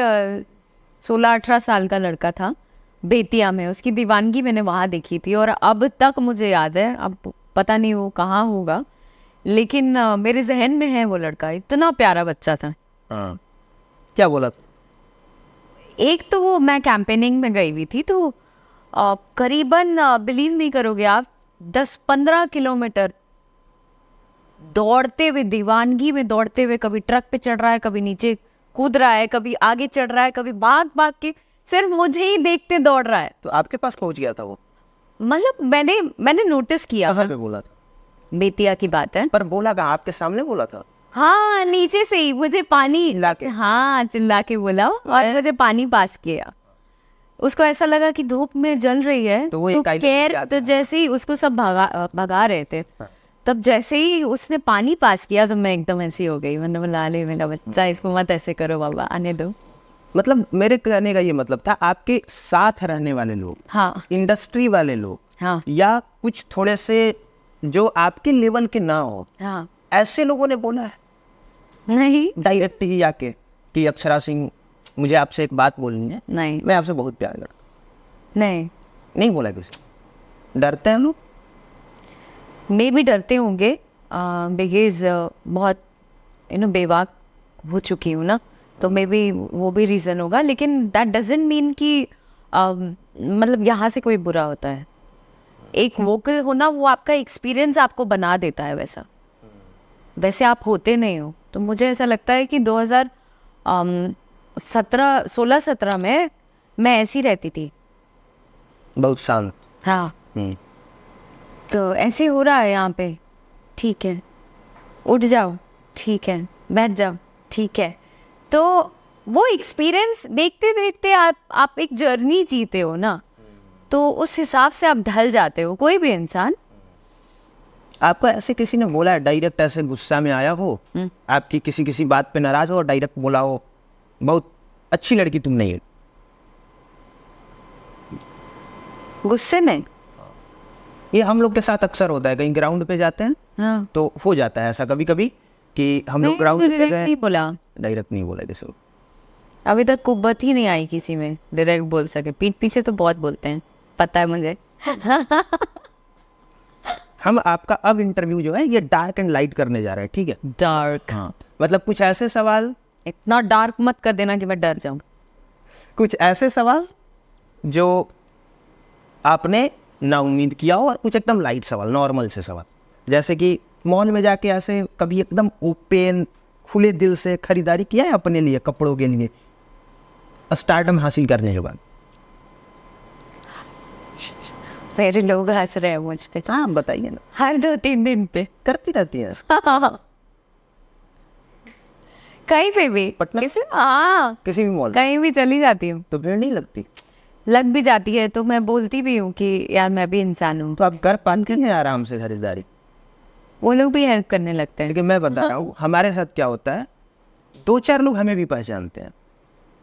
16-18 साल का लड़का था, बेतिया में। उसकी दीवानगी मैंने वहाँ देखी थी और अब तक मुझे याद है। अब पता नहीं वो कहाँ होगा, लेकिन मेरे जहन में है वो लड़का। इतना प्यारा बच्चा था। हाँ, क्या बोला? एक तो वो, मैं कैंपेनिंग में गई हुई थी, तो करीबन बिलीव नहीं करोगे आप, 10-15 किलोमीटर दौड़ते हुए, दीवानगी में दौड़ते हुए, कभी ट्रक पे चढ़ रहा है, कभी नीचे कूद रहा है, कभी आगे चढ़ रहा है, कभी भाग भाग के सिर्फ मुझे ही देखते दौड़ रहा है। तो आपके पास पहुंच गया था वो? मतलब मैंने नोटिस किया। कहाँ पे बोला था? बेतिया की बात है। पर बोला कहाँ? आपके सामने बोला था? हाँ, नीचे से ही मुझे पानी चिल्ला के? हाँ, चिल्ला के बोला और मुझे पानी पास किया। उसको ऐसा लगा कि धूप में जल रही है, तो वो एक आइडिया कैर, याद तो है। जैसे ही उसको सब भगा रहे थे, तब जैसे ही उसने पानी पास किया तो मैं एकदम ऐसी हो गई। मैंने बोला, अरे मेरा बच्चा, इसको मत ऐसे करो बाबा, आने दो। मतलब मेरे कहने का ये मतलब था, आपके साथ रहने वाले लोग, हाँ इंडस्ट्री वाले लोग, हाँ या कुछ थोड़े से जो आपके लेवल के ना हो, हाँ। ऐसे लोगों ने बोला है नहीं डायरेक्ट ही आके कि अक्षरा सिंह, मुझे आपसे एक बात बोलनी है, नहीं मैं आपसे बहुत प्यार करता हूं। नहीं, नहीं बोला किसी? डरते हैं लोग? मे भी डरते होंगे, बिकॉज बहुत बेवाक हो चुकी हूँ ना, तो मे बी वो भी रीज़न होगा। लेकिन दैट डजेंट मीन कि मतलब यहाँ से कोई बुरा होता है। एक वोकल होना, वो आपका एक्सपीरियंस आपको बना देता है वैसा, वैसे आप होते नहीं हो। तो मुझे ऐसा लगता है कि 2016-17 में मैं ऐसी रहती थी, बहुत शांत। हाँ। तो ऐसे हो रहा है यहाँ पे, ठीक है, उठ जाओ, ठीक है, बैठ जाओ, ठीक है। तो वो एक्सपीरियंस देखते देखते आप एक जर्नी जीते हो ना, तो उस हिसाब से आप ढल जाते हो, कोई भी इंसान। आपको ऐसे किसी ने बोला है डायरेक्ट, ऐसे गुस्सा में आया हो, आपकी किसी बात पे नाराज हो और डायरेक्ट बोला हो बहुत अच्छी लड़की तुम नहीं है? गुस्से में? ये हम लोग के साथ अक्सर होता है, कहीं ग्राउंड पे जाते हैं हाँ, तो हो जाता है ऐसा कभी कभी कि हम लोग ग्राउंड पे डायरेक्ट गए। नहीं बोला, डायरेक्ट नहीं बोला किसी को? अभी तक कुब्बत ही नहीं आई किसी में डायरेक्ट बोल सके। पीठ पीछे तो बहुत बोलते हैं, पता है मुझे। हम आपका अब इंटरव्यू जो है ये डार्क एंड लाइट करने जा रहे हैं, ठीक है? डार्क? हाँ, मतलब कुछ ऐसे सवाल, इतना डार्क मत कर देना कि मैं डर जाऊं। कुछ ऐसे सवाल जो आपने ना उम्मीद किया हो, और कुछ एकदम लाइट सवाल, नॉर्मल से सवाल। जैसे कि मॉल में जाके ऐसे कभी एकदम ओपन खुले दिल से खरीदारी किया है अपने लिए, कपड़ों के लिए, स्टारडम हासिल करने के बाद? मेरे लोग हंस रहे हैं मुझ पे। हाँ बताइए ना। हर 2-3 दिन पे करती रहती है? कहीं पे भी, पटना? हाँ, किसी भी मॉल? कहीं भी चली जाती हूँ। तो भीड़ नहीं लगती? लग भी जाती है तो मैं बोलती भी हूँ कि यार मैं भी इंसान हूँ। तो आप घर पाते हैं आराम से खरीदारी? वो लोग भी हेल्प करने लगते हैं। लेकिन मैं बता रहा हूँ हमारे साथ क्या होता है, 2-4 लोग हमें भी पहचानते हैं,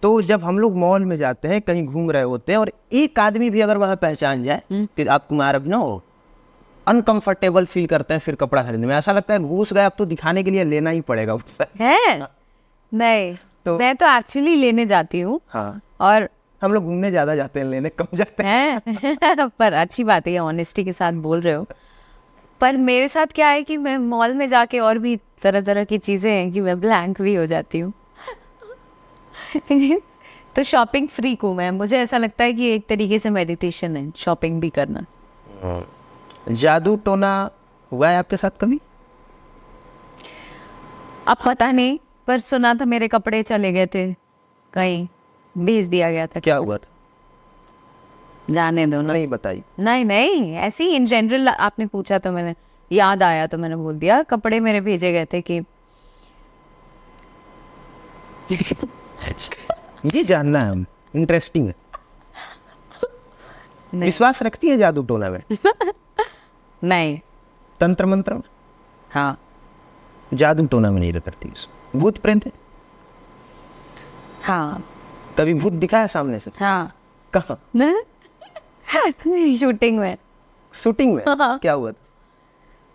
तो जब हम लोग मॉल में जाते हैं, कहीं घूम रहे होते हैं, और एक आदमी भी अगर वह पहचान जाए कि आप कुमार अभिनव हो, अनकंफर्टेबल फील करते हैं फिर कपड़ा खरीदने में। ऐसा लगता है घूस गए, अब तो दिखाने के लिए लेना ही पड़ेगा उससे। है? नहीं, मैं तो एक्चुअली लेने जाती हूँ। हाँ, और हम लोग घूमने ज़्यादा जाते हैं, लेने कम जाते हैं। है पर अच्छी बात है, ऑनेस्टी के साथ बोल रहे हो। पर मेरे साथ क्या है कि मैं मॉल में जाके और भी तरह तरह की चीज़ें हैं कि मैं ब्लैंक भी हो जाती हूँ। तो शॉपिंग फ्रीक हूँ मैं। मुझे ऐसा लगता है कि एक तरीके से मेडिटेशन है शॉपिंग भी करना। जादू टोना हुआ है आपके साथ कभी? अब पता नहीं, पर सुना था मेरे कपड़े चले गए थे, कहीं भेज दिया गया था। क्या हुआ था? जाने दो ना। नहीं बताइए। नहीं नहीं, ऐसे ही इन जनरल आपने पूछा तो मैंने याद आया तो मैंने बोल दिया। कपड़े मेरे भेजे गए थे कि ये जानना है, इंटरेस्टिंग है। नहीं। विश्वास रखती है जादू टोना में? नहीं। तंत्र मंत्र में? हाँ। जादू टोना में नहीं करती। भूत प्रेत है? हाँ। कभी भूत दिखा है सामने से? हाँ। कहाँ? शूटिंग में। शूटिंग में? हाँ। क्या हुआ था?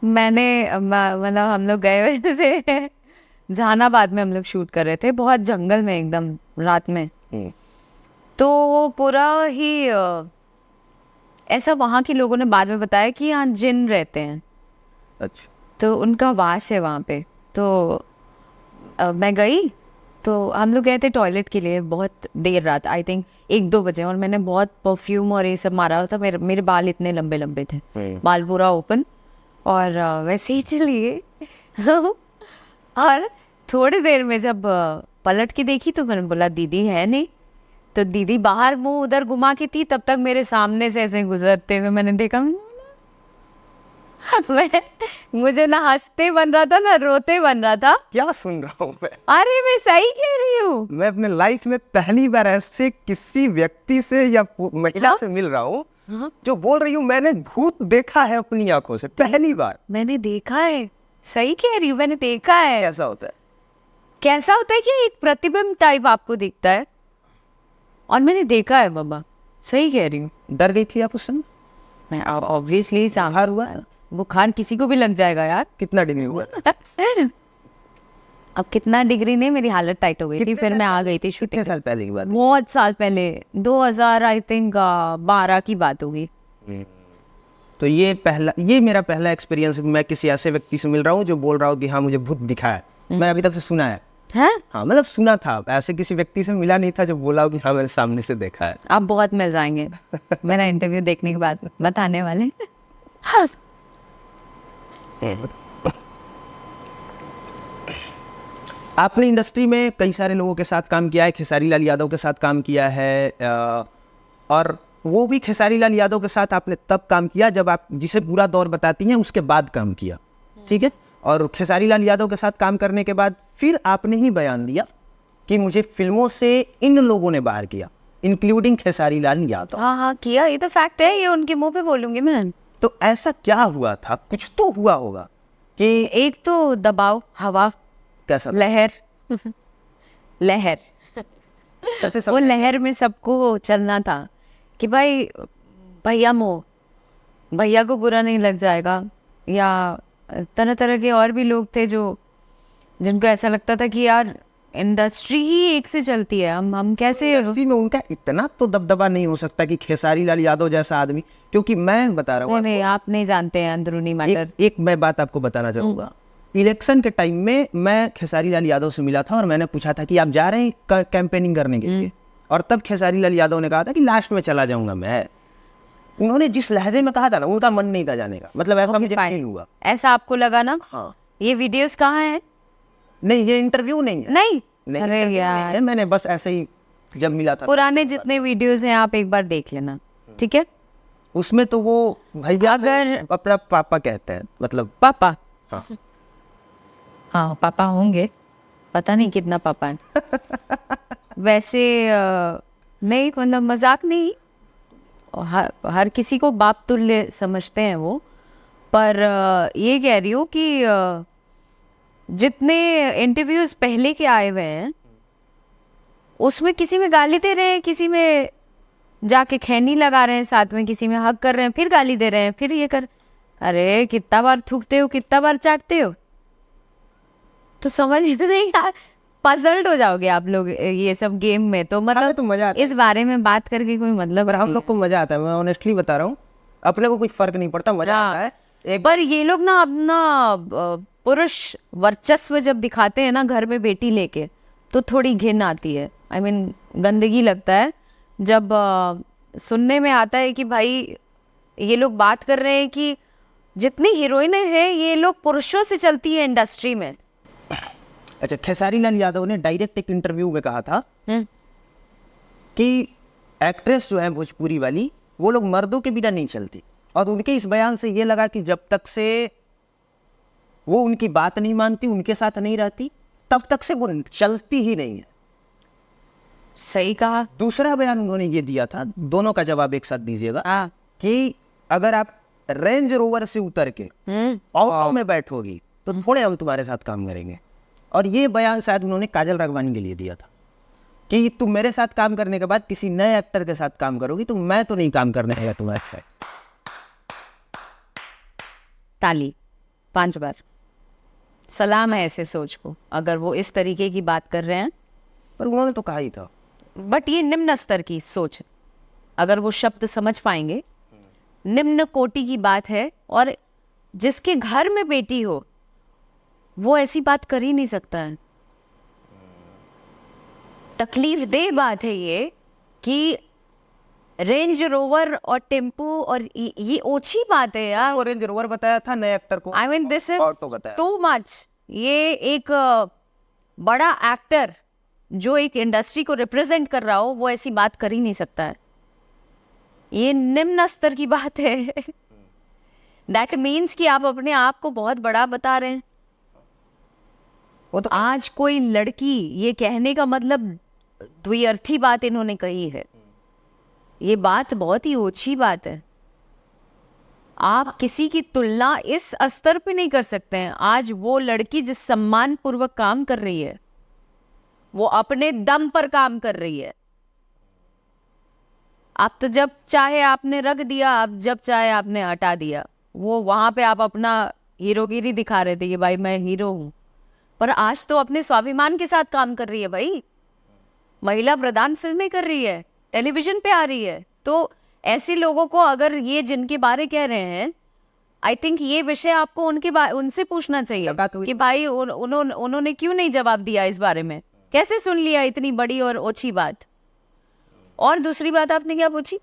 मतलब हम लोग गए हुए थे जहानाबाद में, हम लोग शूट कर रहे थे बहुत जंगल में एकदम रात में। तो वो पूरा ही ऐसा वहाँ के लोगों ने बाद में बताया कि यहाँ जिन रहते हैं। अच्छा। तो उनका वास है वहाँ पे। तो मैं गई, तो हम लोग गए थे टॉयलेट के लिए बहुत देर रात, आई थिंक 1-2 बजे, और मैंने बहुत परफ्यूम और ये सब मारा हुआ था। मेरे बाल इतने लंबे लंबे थे, बाल पूरा ओपन, और वैसे ही चलिए और थोड़ी देर में जब पलट के देखी तो मैंने बोला दीदी है नहीं। तो दीदी बाहर मुंह उधर घुमा के थी, तब तक मेरे सामने से ऐसे गुजरते हुए मैंने देखा। मुझे ना हंसते बन रहा था ना रोते बन रहा था। क्या सुन रहा हूँ मैं? अरे मैं सही कह रही हूँ। मैं अपने लाइफ में पहली बार ऐसे किसी व्यक्ति से या महिला से मिल रहा हूँ जो बोल रही हूँ मैंने भूत देखा है अपनी आंखों से, पहली बार मैंने देखा है। सही कह रही हूँ, मैंने देखा है। कैसा होता है? कैसा होता है कि एक प्रतिबिंब टाइप आपको दिखता है, और मैंने देखा है बाबा। सही कह रही हूँ। डर गई थी आप उस समय? मैं ऑब्वियसली बुखार हुआ? बुखार किसी को भी लग जाएगा यार। कितना डिग्री हुआ? अब कितना डिग्री नहीं, मेरी हालत टाइट हो गई थी, फिर मैं आ गई थी कितने शूटिंग। साल पहले की बात? बहुत साल पहले, 2000 आई थिंक 12 की बात होगी। तो ये मेरा पहला एक्सपीरियंस, मैं किसी ऐसे व्यक्ति से मिल रहा हूँ जो बोल रहा हूँ कि हाँ मुझे भूत दिखा है। मैंने अभी तक से सुना है। हैं? हाँ मतलब सुना था, ऐसे किसी व्यक्ति से मिला नहीं था जो बोला हो कि हाँ मैंने सामने से देखा है। आप बहुत मिल जाएंगे मेरा इंटरव्यू देखने के बाद बताने वाले। हाँ। आपने इंडस्ट्री में कई सारे लोगों के साथ काम किया है, खेसारी लाल यादव के साथ काम किया है, और वो भी खेसारी लाल यादव के साथ आपने तब काम किया जब आप जिसे बुरा दौर बताती हैं उसके बाद काम किया, ठीक है। और खेसारी लाल यादव के साथ काम करने के बाद फिर आपने ही बयान दिया कि मुझे फिल्मों से इन लोगों ने बाहर किया, इंक्लूडिंग खेसारी लाल यादव। हाँ हाँ किया, ये तो फैक्ट है, ये उनके मुंह पे बोलूंगी मैं। तो ऐसा क्या हुआ था? कुछ तो हुआ होगा कि एक तो दबाव, हवा, कैसा लहर लहर कैसे वो लहर में सबको चलना था कि भाई भैया को बुरा नहीं लग जाएगा, या तरह तरह के और भी लोग थे जो जिनको ऐसा लगता था कि यार इंडस्ट्री ही एक से चलती है, हम कैसे। इंडस्ट्री में उनका इतना तो दबदबा नहीं हो सकता कि खेसारी लाल यादव जैसा आदमी, क्योंकि मैं बता रहा हूँ नहीं, आप नहीं जानते हैं अंदरूनी मैटर। एक मैं बात आपको बताना चाहूँगा। इलेक्शन के टाइम में मैं खेसारी लाल यादव से मिला था और मैंने पूछा था कि आप जा रहे हैं कैंपेनिंग करने के लिए, और तब खेसारी लाल यादव ने कहा था कि लास्ट में चला जाऊंगा मैं। उन्होंने जिस लहजे में कहा था ना, उनका मन नहीं था जाने का, मतलब ऐसा मुझे फील हुआ। ऐसा आपको लगा ना? हाँ। ये वीडियोस कहाँ हैं? नहीं, ये इंटरव्यू नहीं है। नहीं, नहीं, अरे यार, मैंने बस ऐसे ही जब मिला था पुराने जितने वीडियोस हैं आप एक बार देख लेना, ठीक है। उसमें तो वो भैया अगर अपना पापा कहते हैं, मतलब पापा, हाँ हाँ पापा होंगे, पता नहीं कितना पापा है। वैसे नहीं, मतलब मजाक नहीं, हर किसी को बाप तुल्य समझते हैं वो, पर ये कह रही हूँ कि जितने इंटरव्यूज पहले के आए हुए हैं उसमें किसी में गाली दे रहे हैं, किसी में जाके खैनी लगा रहे हैं, साथ में किसी में हक कर रहे हैं, फिर गाली दे रहे हैं, फिर ये कर। अरे कितना बार थूकते हो, कितना बार चाटते हो? तो समझ नहीं, पजल्ड हो जाओगे आप लोग ये सब गेम में। तो मतलब तो मजा आता है इस बारे में बात करके कोई मतलब पर हम लोग को मजा आता है, मैं ऑनेस्टली बता रहा हूँ, अपने को कोई फर्क नहीं पड़ता, मजा आता है। पर ये लोग ना अपना पुरुष वर्चस्व जब दिखाते हैं ना घर में बेटी लेके, तो थोड़ी घिन आती है। आई मीन गंदगी लगता है जब सुनने में आता है कि भाई ये लोग बात कर रहे हैं कि जितनी हीरोइनें हैं ये लोग पुरुषों से चलती है इंडस्ट्री में। अच्छा, खेसारी लाल यादव ने डायरेक्ट एक इंटरव्यू में कहा था कि एक्ट्रेस जो है भोजपुरी वाली, वो लोग मर्दों के बिना नहीं चलती, और उनके इस बयान से ये लगा कि जब तक से वो उनकी बात नहीं मानती, उनके साथ नहीं रहती, तब तक से वो चलती ही नहीं है। सही कहा। दूसरा बयान उन्होंने ये दिया था, दोनों का जवाब एक साथ दीजिएगा, कि अगर आप रेंज रोवर से उतर के ऑटो में बैठोगी तो थोड़े हम तुम्हारे साथ काम करेंगे। और ये बयान शायद उन्होंने काजल राघवानी के लिए दिया था कि तुम मेरे साथ काम करने के बाद किसी नए एक्टर के साथ काम करोगी तो मैं तो नहीं काम करने देगा तुम्हारे साथ। ताली। 5 बार। सलाम है ऐसे सोच को, अगर वो इस तरीके की बात कर रहे हैं। पर उन्होंने तो कहा ही था। बट ये निम्न स्तर की सोच है, अगर वो शब्द समझ पाएंगे, निम्न कोटि की बात है। और जिसके घर में बेटी हो वो ऐसी बात कर ही नहीं सकता है। तकलीफ दे बात है ये कि रेंज रोवर और टेम्पू, और ये ओछी बात है यार। वो रेंज रोवर बताया था नए एक्टर को। I mean this is auto बताया। Too much. ये एक बड़ा एक्टर जो एक इंडस्ट्री को रिप्रेजेंट कर रहा हो वो ऐसी बात कर ही नहीं सकता है। ये निम्न स्तर की बात है। दैट मीन्स कि आप अपने आप को बहुत बड़ा बता रहे हैं। वो तो आज कोई लड़की, ये कहने का मतलब द्व्यर्थी बात इन्होंने कही है। ये बात बहुत ही ओछी बात है। आप किसी की तुलना इस स्तर पे नहीं कर सकते हैं। आज वो लड़की जिस सम्मान पूर्वक काम कर रही है वो अपने दम पर काम कर रही है। आप तो जब चाहे आपने रख दिया, आप जब चाहे आपने हटा दिया। वो वहां पे आप अपना हीरोगिरी दिखा रहे थे कि भाई मैं हीरो हूं, पर आज तो अपने स्वाभिमान के साथ काम कर रही है भाई। महिला प्रधान फिल्में कर रही है, टेलीविजन पे आ रही है। तो ऐसे लोगों को अगर ये जिनके बारे कह रहे हैं, आई थिंक ये विषय आपको उनसे पूछना चाहिए कि भाई उन्होंने क्यों नहीं जवाब दिया इस बारे में, कैसे सुन लिया इतनी बड़ी और ओछी बात। और दूसरी बात आपने क्या पूछी?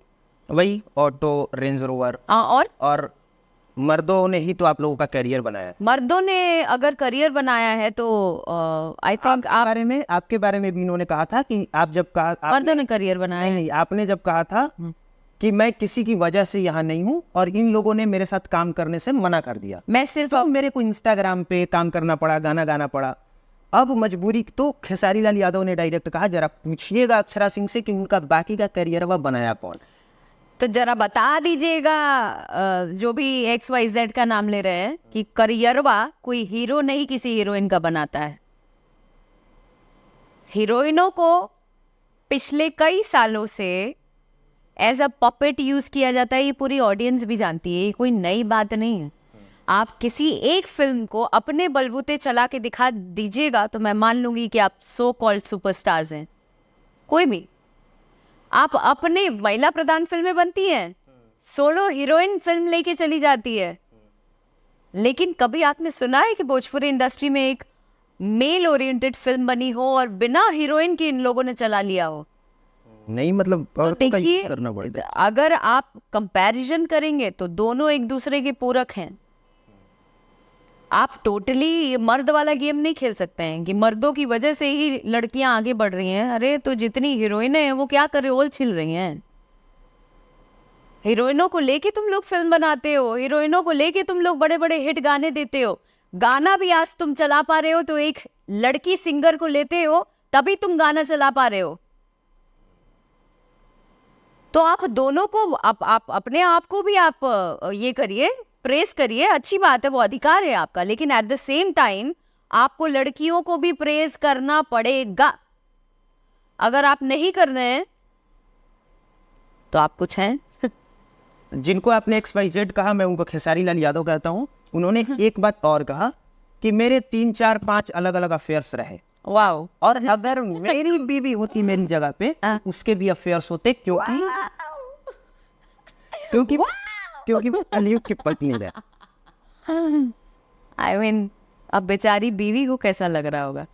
वही ऑटो, रेंज रोवर। और मर्दों ने ही तो आप लोगों का करियर बनाया है। मर्दों ने अगर करियर बनाया है तो आई थिंक आपके बारे में भी इन्होंने कहा था कि आप जब कहा मर्दों ने करियर बनाया। नहीं, आपने जब कहा था कि मैं किसी की वजह से यहाँ नहीं हूँ और इन लोगों ने मेरे साथ काम करने से मना कर दिया, मैं सिर्फ तो मेरे को इंस्टाग्राम पे काम करना पड़ा, गाना गाना पड़ा। अब मजबूरी तो खेसारी लाल यादव ने डायरेक्ट कहा जरा पूछिएगा अक्षरा सिंह से कि उनका बाकी का करियर वह बनाया कौन। तो जरा बता दीजिएगा जो भी XYZ का नाम ले रहे हैं कि करियरवा कोई हीरो नहीं किसी हीरोइन का बनाता है। हीरोइनों को पिछले कई सालों से एज अ पपेट यूज किया जाता है। ये पूरी ऑडियंस भी जानती है, ये कोई नई बात नहीं है। आप किसी एक फिल्म को अपने बलबूते चला के दिखा दीजिएगा तो मैं मान लूंगी कि आप सो कॉल्ड सुपरस्टार्स हैं। कोई भी आप अपने महिला प्रधान फिल्में बनती हैं, सोलो हीरोइन फिल्म लेके चली जाती है, लेकिन कभी आपने सुना है कि भोजपुरी इंडस्ट्री में एक मेल ओरिएंटेड फिल्म बनी हो और बिना हीरोइन के इन लोगों ने चला लिया हो? नहीं, मतलब तो देखिए, करना पड़ेगा। अगर आप कंपैरिजन करेंगे तो दोनों एक दूसरे के पूरक हैं। आप टोटली मर्द वाला गेम नहीं खेल सकते हैं कि मर्दों की वजह से ही लड़कियां आगे बढ़ रही हैं। अरे तो जितनी हीरोइनें हैं वो क्या कर रही, ओल छिल रही हैं। हीरोइनों को लेके तुम लोग फिल्म बनाते हो, हीरोइनों को लेके तुम लोग बड़े बड़े हिट गाने देते हो। गाना भी आज तुम चला पा रहे हो तो एक लड़की सिंगर को लेते हो तभी तुम गाना चला पा रहे हो। तो आप दोनों को आप अपने आप को भी आप ये करिए, प्रेस करिए, अच्छी बात है, वो अधिकार है आपका, लेकिन एट द सेम टाइम आपको लड़कियों को भी प्रेस करना पड़ेगा। अगर आप नहीं कर रहे हैं तो आप कुछ हैं। जिनको आपने XYZ कहा, मैं उनको खेसारी लाल यादव कहता हूँ। उन्होंने एक बात और कहा कि मेरे 3 4 5 अलग अलग अफेयर्स रहे। वाओ। और अगर मेरी बीवी होती मेरी जगह पे उसके भी अफेयर्स होते, क्योंकि वो कलयुग की पत्नी है। आई मीन अब बेचारी बीवी को कैसा लग रहा होगा।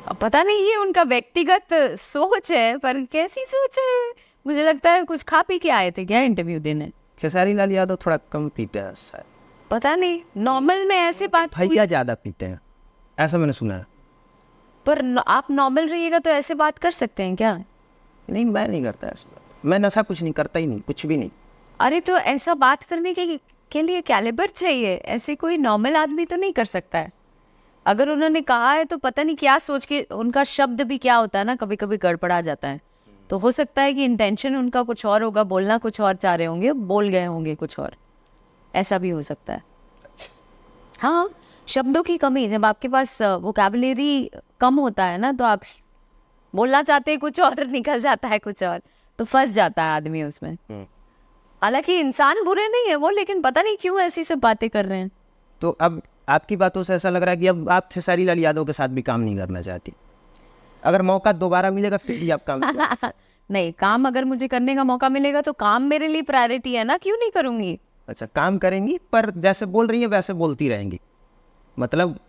अब पता नहीं ये उनका व्यक्तिगत सोच है, पर कैसी सोच है? मुझे लगता है कुछ खा पी के आए थे क्या इंटरव्यू देने। खेसारी लाल यादव थोड़ा कम पीते हैं शायद, पता नहीं। नॉर्मल में ऐसे बात भैया ज्यादा पीते हैं ऐसा मैंने सुना है। पर आप नॉर्मल रहिएगा तो ऐसे बात कर सकते हैं क्या? नहीं, मैं नहीं करता ऐसा बात। मैं नशा कुछ नहीं करता ही नहीं, कुछ भी नहीं। अरे तो ऐसा बात करने के लिए कैलिबर चाहिए, ऐसे कोई नॉर्मल आदमी तो नहीं कर सकता है। अगर उन्होंने कहा है तो पता नहीं क्या सोच के, उनका शब्द भी क्या होता है ना, कभी कभी गड़बड़ा जाता है। तो हो सकता है कि इंटेंशन उनका कुछ और होगा, बोलना कुछ और चाह रहे होंगे, बोल गए होंगे कुछ और, ऐसा भी हो सकता है। हाँ, शब्दों की कमी, जब आपके पास वोकैबुलरी कम होता है ना तो आप बोलना चाहते हैं कुछ और, निकल जाता है कुछ और, तो फंस जाता है आदमी उसमें। हालांकि इंसान बुरे नहीं है वो, लेकिन पता नहीं क्यों ऐसी सब बातें कर रहे हैं। तो अब आपकी बातों से ऐसा लग रहा है कि अब आप खेसारी लाल यादव के साथ भी काम नहीं करना चाहती। अगर मौका दोबारा मिलेगा फिर भी आप काम नहीं, काम अगर मुझे करने का मौका मिलेगा तो काम मेरे लिए प्रायोरिटी है ना, क्यों नहीं करूंगी। अच्छा, काम करेंगी पर जैसे बोल रही है वैसे बोलती रहेंगी, मतलब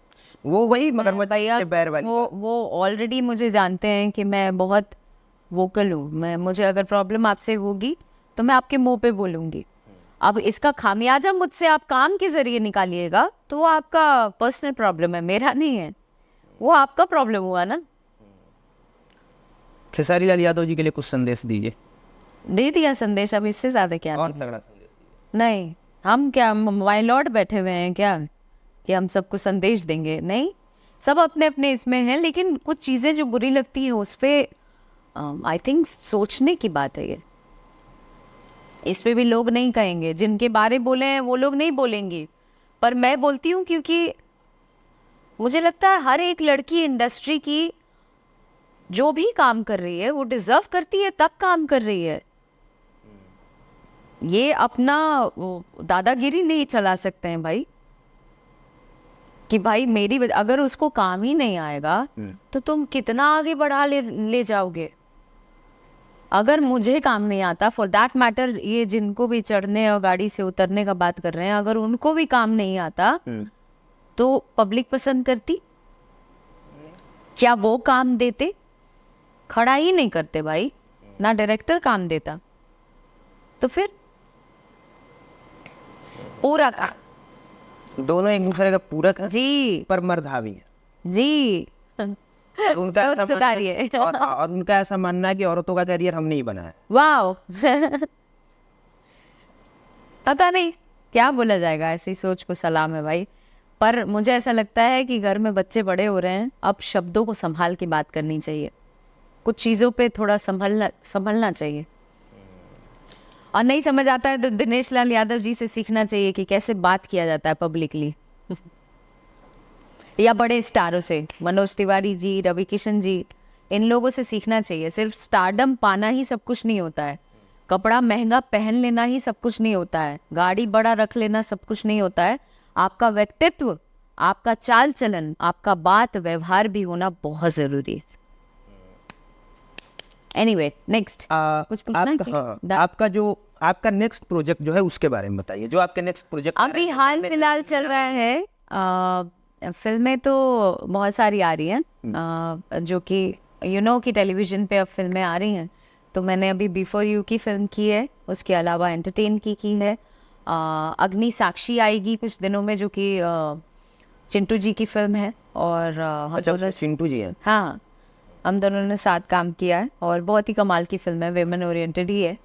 वो वही मगरमच्छ भैया के पैर वाली वो ऑलरेडी मुझे जानते हैं कि मैं बहुत वोकल हूँ। मुझे अगर प्रॉब्लम आपसे होगी तो मैं आपके मुंह पे बोलूंगी। अब इसका खामियाजा मुझसे आप काम के जरिए निकालिएगा तो वो आपका पर्सनल प्रॉब्लम है, मेरा नहीं है, वो आपका प्रॉब्लम हुआ ना। खेसारी लाल यादव जी के लिए कुछ संदेश दीजिए। दे दिया संदेश, अब इससे ज्यादा क्या और दें? तगड़ा संदेश दीजिए। नहीं, हम क्या माय लॉर्ड बैठे हुए हैं क्या कि हम सबको संदेश देंगे? नहीं, सब अपने अपने इसमें हैं, लेकिन कुछ चीज़ें जो बुरी लगती हैं उस पर आई थिंक सोचने की बात है। ये इस पे भी लोग नहीं कहेंगे, जिनके बारे बोले हैं वो लोग नहीं बोलेंगे, पर मैं बोलती हूँ क्योंकि मुझे लगता है हर एक लड़की इंडस्ट्री की जो भी काम कर रही है वो डिजर्व करती है, तब काम कर रही है। ये अपना दादागिरी नहीं चला सकते हैं भाई कि भाई मेरी अगर उसको काम ही नहीं आएगा तो तुम कितना आगे बढ़ा ले जाओगे। अगर मुझे काम नहीं आता, फॉर दैट मैटर ये जिनको भी चढ़ने और गाड़ी से उतरने का बात कर रहे हैं, अगर उनको भी काम नहीं आता तो पब्लिक पसंद करती क्या? वो काम देते? खड़ा ही नहीं करते भाई, ना डायरेक्टर काम देता, तो फिर पूरा काम दोनों एक दूसरे का पूरक है जी, पर मर्द हावी है जी। और उनका सोच ऐसा मानना सुधारिए। है और उनका ऐसा मानना है कि औरतों का करियर हमने ही बनाया है। वाओ। पता नहीं क्या बोला जाएगा, ऐसी सोच को सलाम है भाई। पर मुझे ऐसा लगता है कि घर में बच्चे बड़े हो रहे हैं, अब शब्दों को संभाल के बात करनी चाहिए, कुछ चीज़ों पे थोड़ा संभलना चाहिए। और नहीं समझ आता है तो दिनेश लाल यादव जी से सीखना चाहिए कि कैसे बात किया जाता है पब्लिकली। या बड़े स्टारों से, मनोज तिवारी जी, रवि किशन जी, इन लोगों से सीखना चाहिए। सिर्फ स्टारडम पाना ही सब कुछ नहीं होता है, कपड़ा महंगा पहन लेना ही सब कुछ नहीं होता है, गाड़ी बड़ा रख लेना सब कुछ नहीं होता है। आपका व्यक्तित्व, आपका चाल चलन, आपका बात व्यवहार भी होना बहुत जरूरी है। एनीवे, नेक्स्ट कुछ पूछना है क्या? हाँ, आपका नेक्स्ट प्रोजेक्ट जो है उसके बारे में बताइए, जो आपके नेक्स्ट प्रोजेक्ट अभी हाल फिलहाल चल रहा है। फिल्में तो बहुत सारी आ रही हैं, जो कि कि टेलीविज़न पे अब फिल्में आ रही हैं। तो मैंने अभी बिफोर यू की फिल्म की है, उसके अलावा एंटरटेन की है। अग्नि साक्षी आएगी कुछ दिनों में, जो कि चिंटू जी की फिल्म है। और हम दोनों चिंटू जी हैं। हाँ, हम दोनों ने साथ काम किया है और बहुत ही कमाल की फिल्म है, वेमन ओरिएंटेड ही है।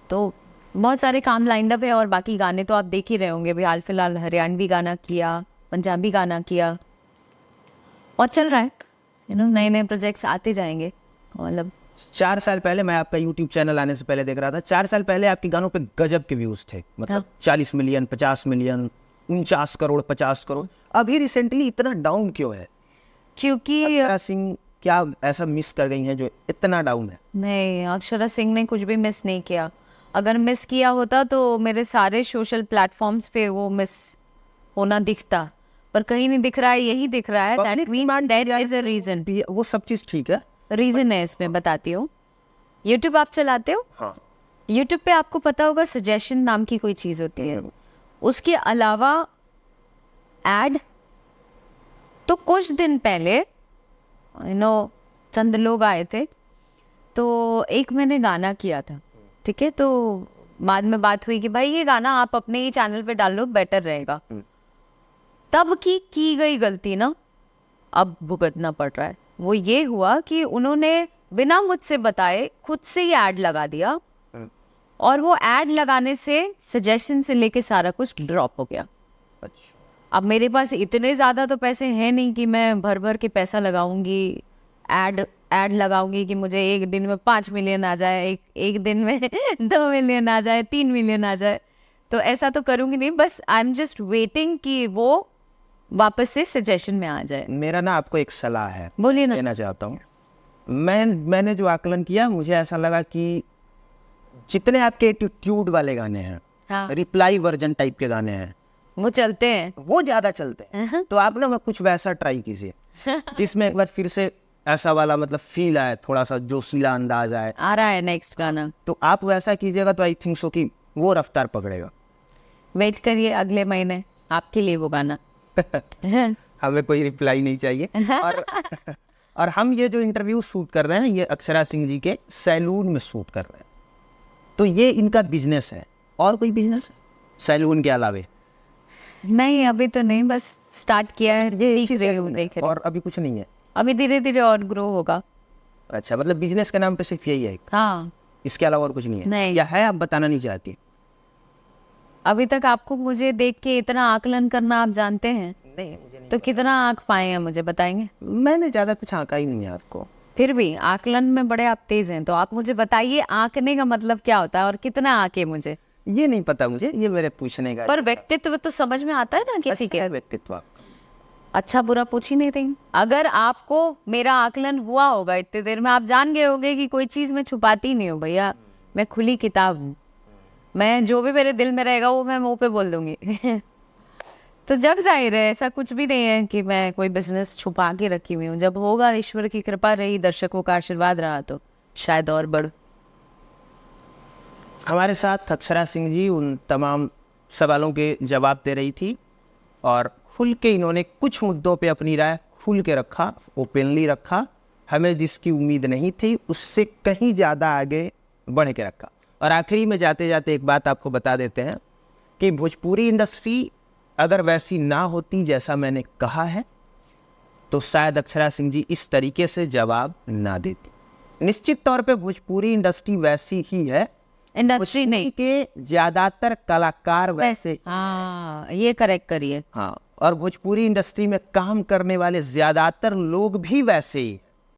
तो बहुत सारे काम लाइंड अप है और बाकी गाने तो आप देख ही रहे होंगे। अभी हाल फिलहाल हरियाणवी गाना किया, पंजाबी गाना किया और चल रहा है। नए नए प्रोजेक्ट्स आते जाएंगे। मतलब 4 साल पहले, मैं आपका YouTube चैनल आने से पहले देख रहा था, 4 साल पहले आपके गानों पे गजब के व्यूज थे, मतलब 40 मिलियन, 50 मिलियन, 49 करोड़, 50 करोड़। अभी रिसेंटली इतना डाउन क्यों है? क्योंकि अक्षरा सिंह क्या ऐसा मिस कर गई हैं जो इतना डाउन है? नहीं, अक्षरा सिंह ने कुछ भी मिस नहीं किया। अगर मिस किया होता तो मेरे सारे सोशल प्लेटफॉर्म्स पे वो मिस होना दिखता, पर कहीं नहीं दिख रहा है। यही दिख रहा है, that means there is a reason. वो सब चीज़ ठीक है, रीजन है इसमें, बताती हूँ। यूट्यूब आप चलाते हो? हाँ। यूट्यूब पे आपको पता होगा सजेशन नाम की कोई चीज़ होती है, उसके अलावा एड। तो कुछ दिन पहले चंद लोग आए थे, तो एक मैंने गाना किया था, ठीक है। तो बाद में बात हुई कि भाई ये गाना आप अपने ही चैनल पे डाल लो, बेटर रहेगा। तब की गई गलती ना अब भुगतना पड़ रहा है। वो ये हुआ कि उन्होंने बिना मुझसे बताए खुद से ही ऐड लगा दिया, और वो ऐड लगाने से सजेशन से लेके सारा कुछ ड्रॉप हो गया। अच्छा। अब मेरे पास इतने ज़्यादा तो पैसे हैं नहीं कि मैं भर भर के पैसा लगाऊंगी, ऐड लगाऊंगी कि मुझे एक दिन में 5 मिलियन आ जाए, एक दिन में 2 मिलियन आ जाए, 3 मिलियन आ जाए। तो ऐसा तो करूंगी नहीं, बस आई एम जस्ट वेटिंग कि वो वापस से सजेशन में आ जाए। मेरा ना आपको एक सलाह है, बोलिए ना। देना चाहता हूँ। मैंने जो आकलन किया, मुझे ऐसा लगा कि जितने आपके एटीट्यूड वाले गाने हैं, हाँ रिप्लाई वर्जन टाइप के गाने हैं, वो चलते हैं। वो ज्यादा चलते हैं। तो आप ना कुछ वैसा ट्राई कीजिए जिसमें एक बार फिर से ऐसा वाला मतलब फील आए, थोड़ा सा जोशीला अंदाज आए। आ रहा है नेक्स्ट गाना, तो आप वैसा कीजिएगा तो आई थिंक सो कि वो रफ्तार पकड़ेगा। वेट करिए अगले महीने आपके लिए वो गाना। हमें कोई रिप्लाई नहीं चाहिए। और हम ये जो इंटरव्यू शूट कर रहे हैं ये अक्षरा सिंह जी के सैलून में शूट कर रहे हैं। तो ये इनका बिजनेस है। और कोई बिजनेस है सैलून के अलावे? नहीं अभी तो नहीं, बस स्टार्ट किया है, सीख रहे हो, देख रहे हो। और अभी कुछ नहीं है? अभी धीरे धीरे और ग्रो होगा। अच्छा, मतलब बिजनेस के नाम पे सिर्फ यही है? हाँ, इसके अलावा और कुछ नहीं है? नहीं। या है, आप बताना नहीं चाहती? अभी तक आपको मुझे देख के इतना आकलन करना आप जानते हैं, नहीं, मुझे नहीं। तो कितना आंक पाए हैं मुझे बताएंगे? मैंने ज्यादा कुछ आंका ही नहीं है आपको। फिर भी आकलन में बड़े आप तेज हैं, तो आप मुझे बताइए आंकने का मतलब क्या होता है और कितना आंके मुझे? ये नहीं पता मुझे, ये मेरे पूछने का। पर व्यक्तित्व तो समझ में आता है ना किसी के। अच्छा है व्यक्तित्व आपका। अच्छा बुरा पूछ ही नहीं रही। अगर आपको मेरा आकलन हुआ होगा इतनी देर में, आप जान गए होंगे कि कोई चीज मैं छुपाती नहीं हूँ भैया, मैं खुली किताब हूँ। मैं जो भी मेरे दिल में रहेगा वो मैं मुंह पे बोल दूंगी। तो जग जाहिर है ऐसा कुछ भी नहीं है कि मैं कोई बिजनेस छुपा के रखी हुई हूँ। जब होगा, ईश्वर की कृपा रही, दर्शकों का आशीर्वाद रहा, तो शायद और बढ़। हमारे साथ अक्षरा सिंह जी उन तमाम सवालों के जवाब दे रही थी और खुल के इन्होंने कुछ मुद्दों पे अपनी राय खुल के रखा, ओपनली रखा। हमें जिसकी उम्मीद नहीं थी उससे कहीं ज़्यादा आगे बढ़ के रखा। और आखिरी में जाते जाते एक बात आपको बता देते हैं कि भोजपुरी इंडस्ट्री अगर वैसी ना होती जैसा मैंने कहा है तो शायद अक्षरा सिंह जी इस तरीके से जवाब ना देती। निश्चित तौर पे भोजपुरी इंडस्ट्री वैसी ही है, इंडस्ट्री नहीं के ज्यादातर कलाकार वैसे। हाँ, ये करेक्ट करिए। हाँ, और भोजपुरी इंडस्ट्री में काम करने वाले ज्यादातर लोग भी वैसे ही हैं।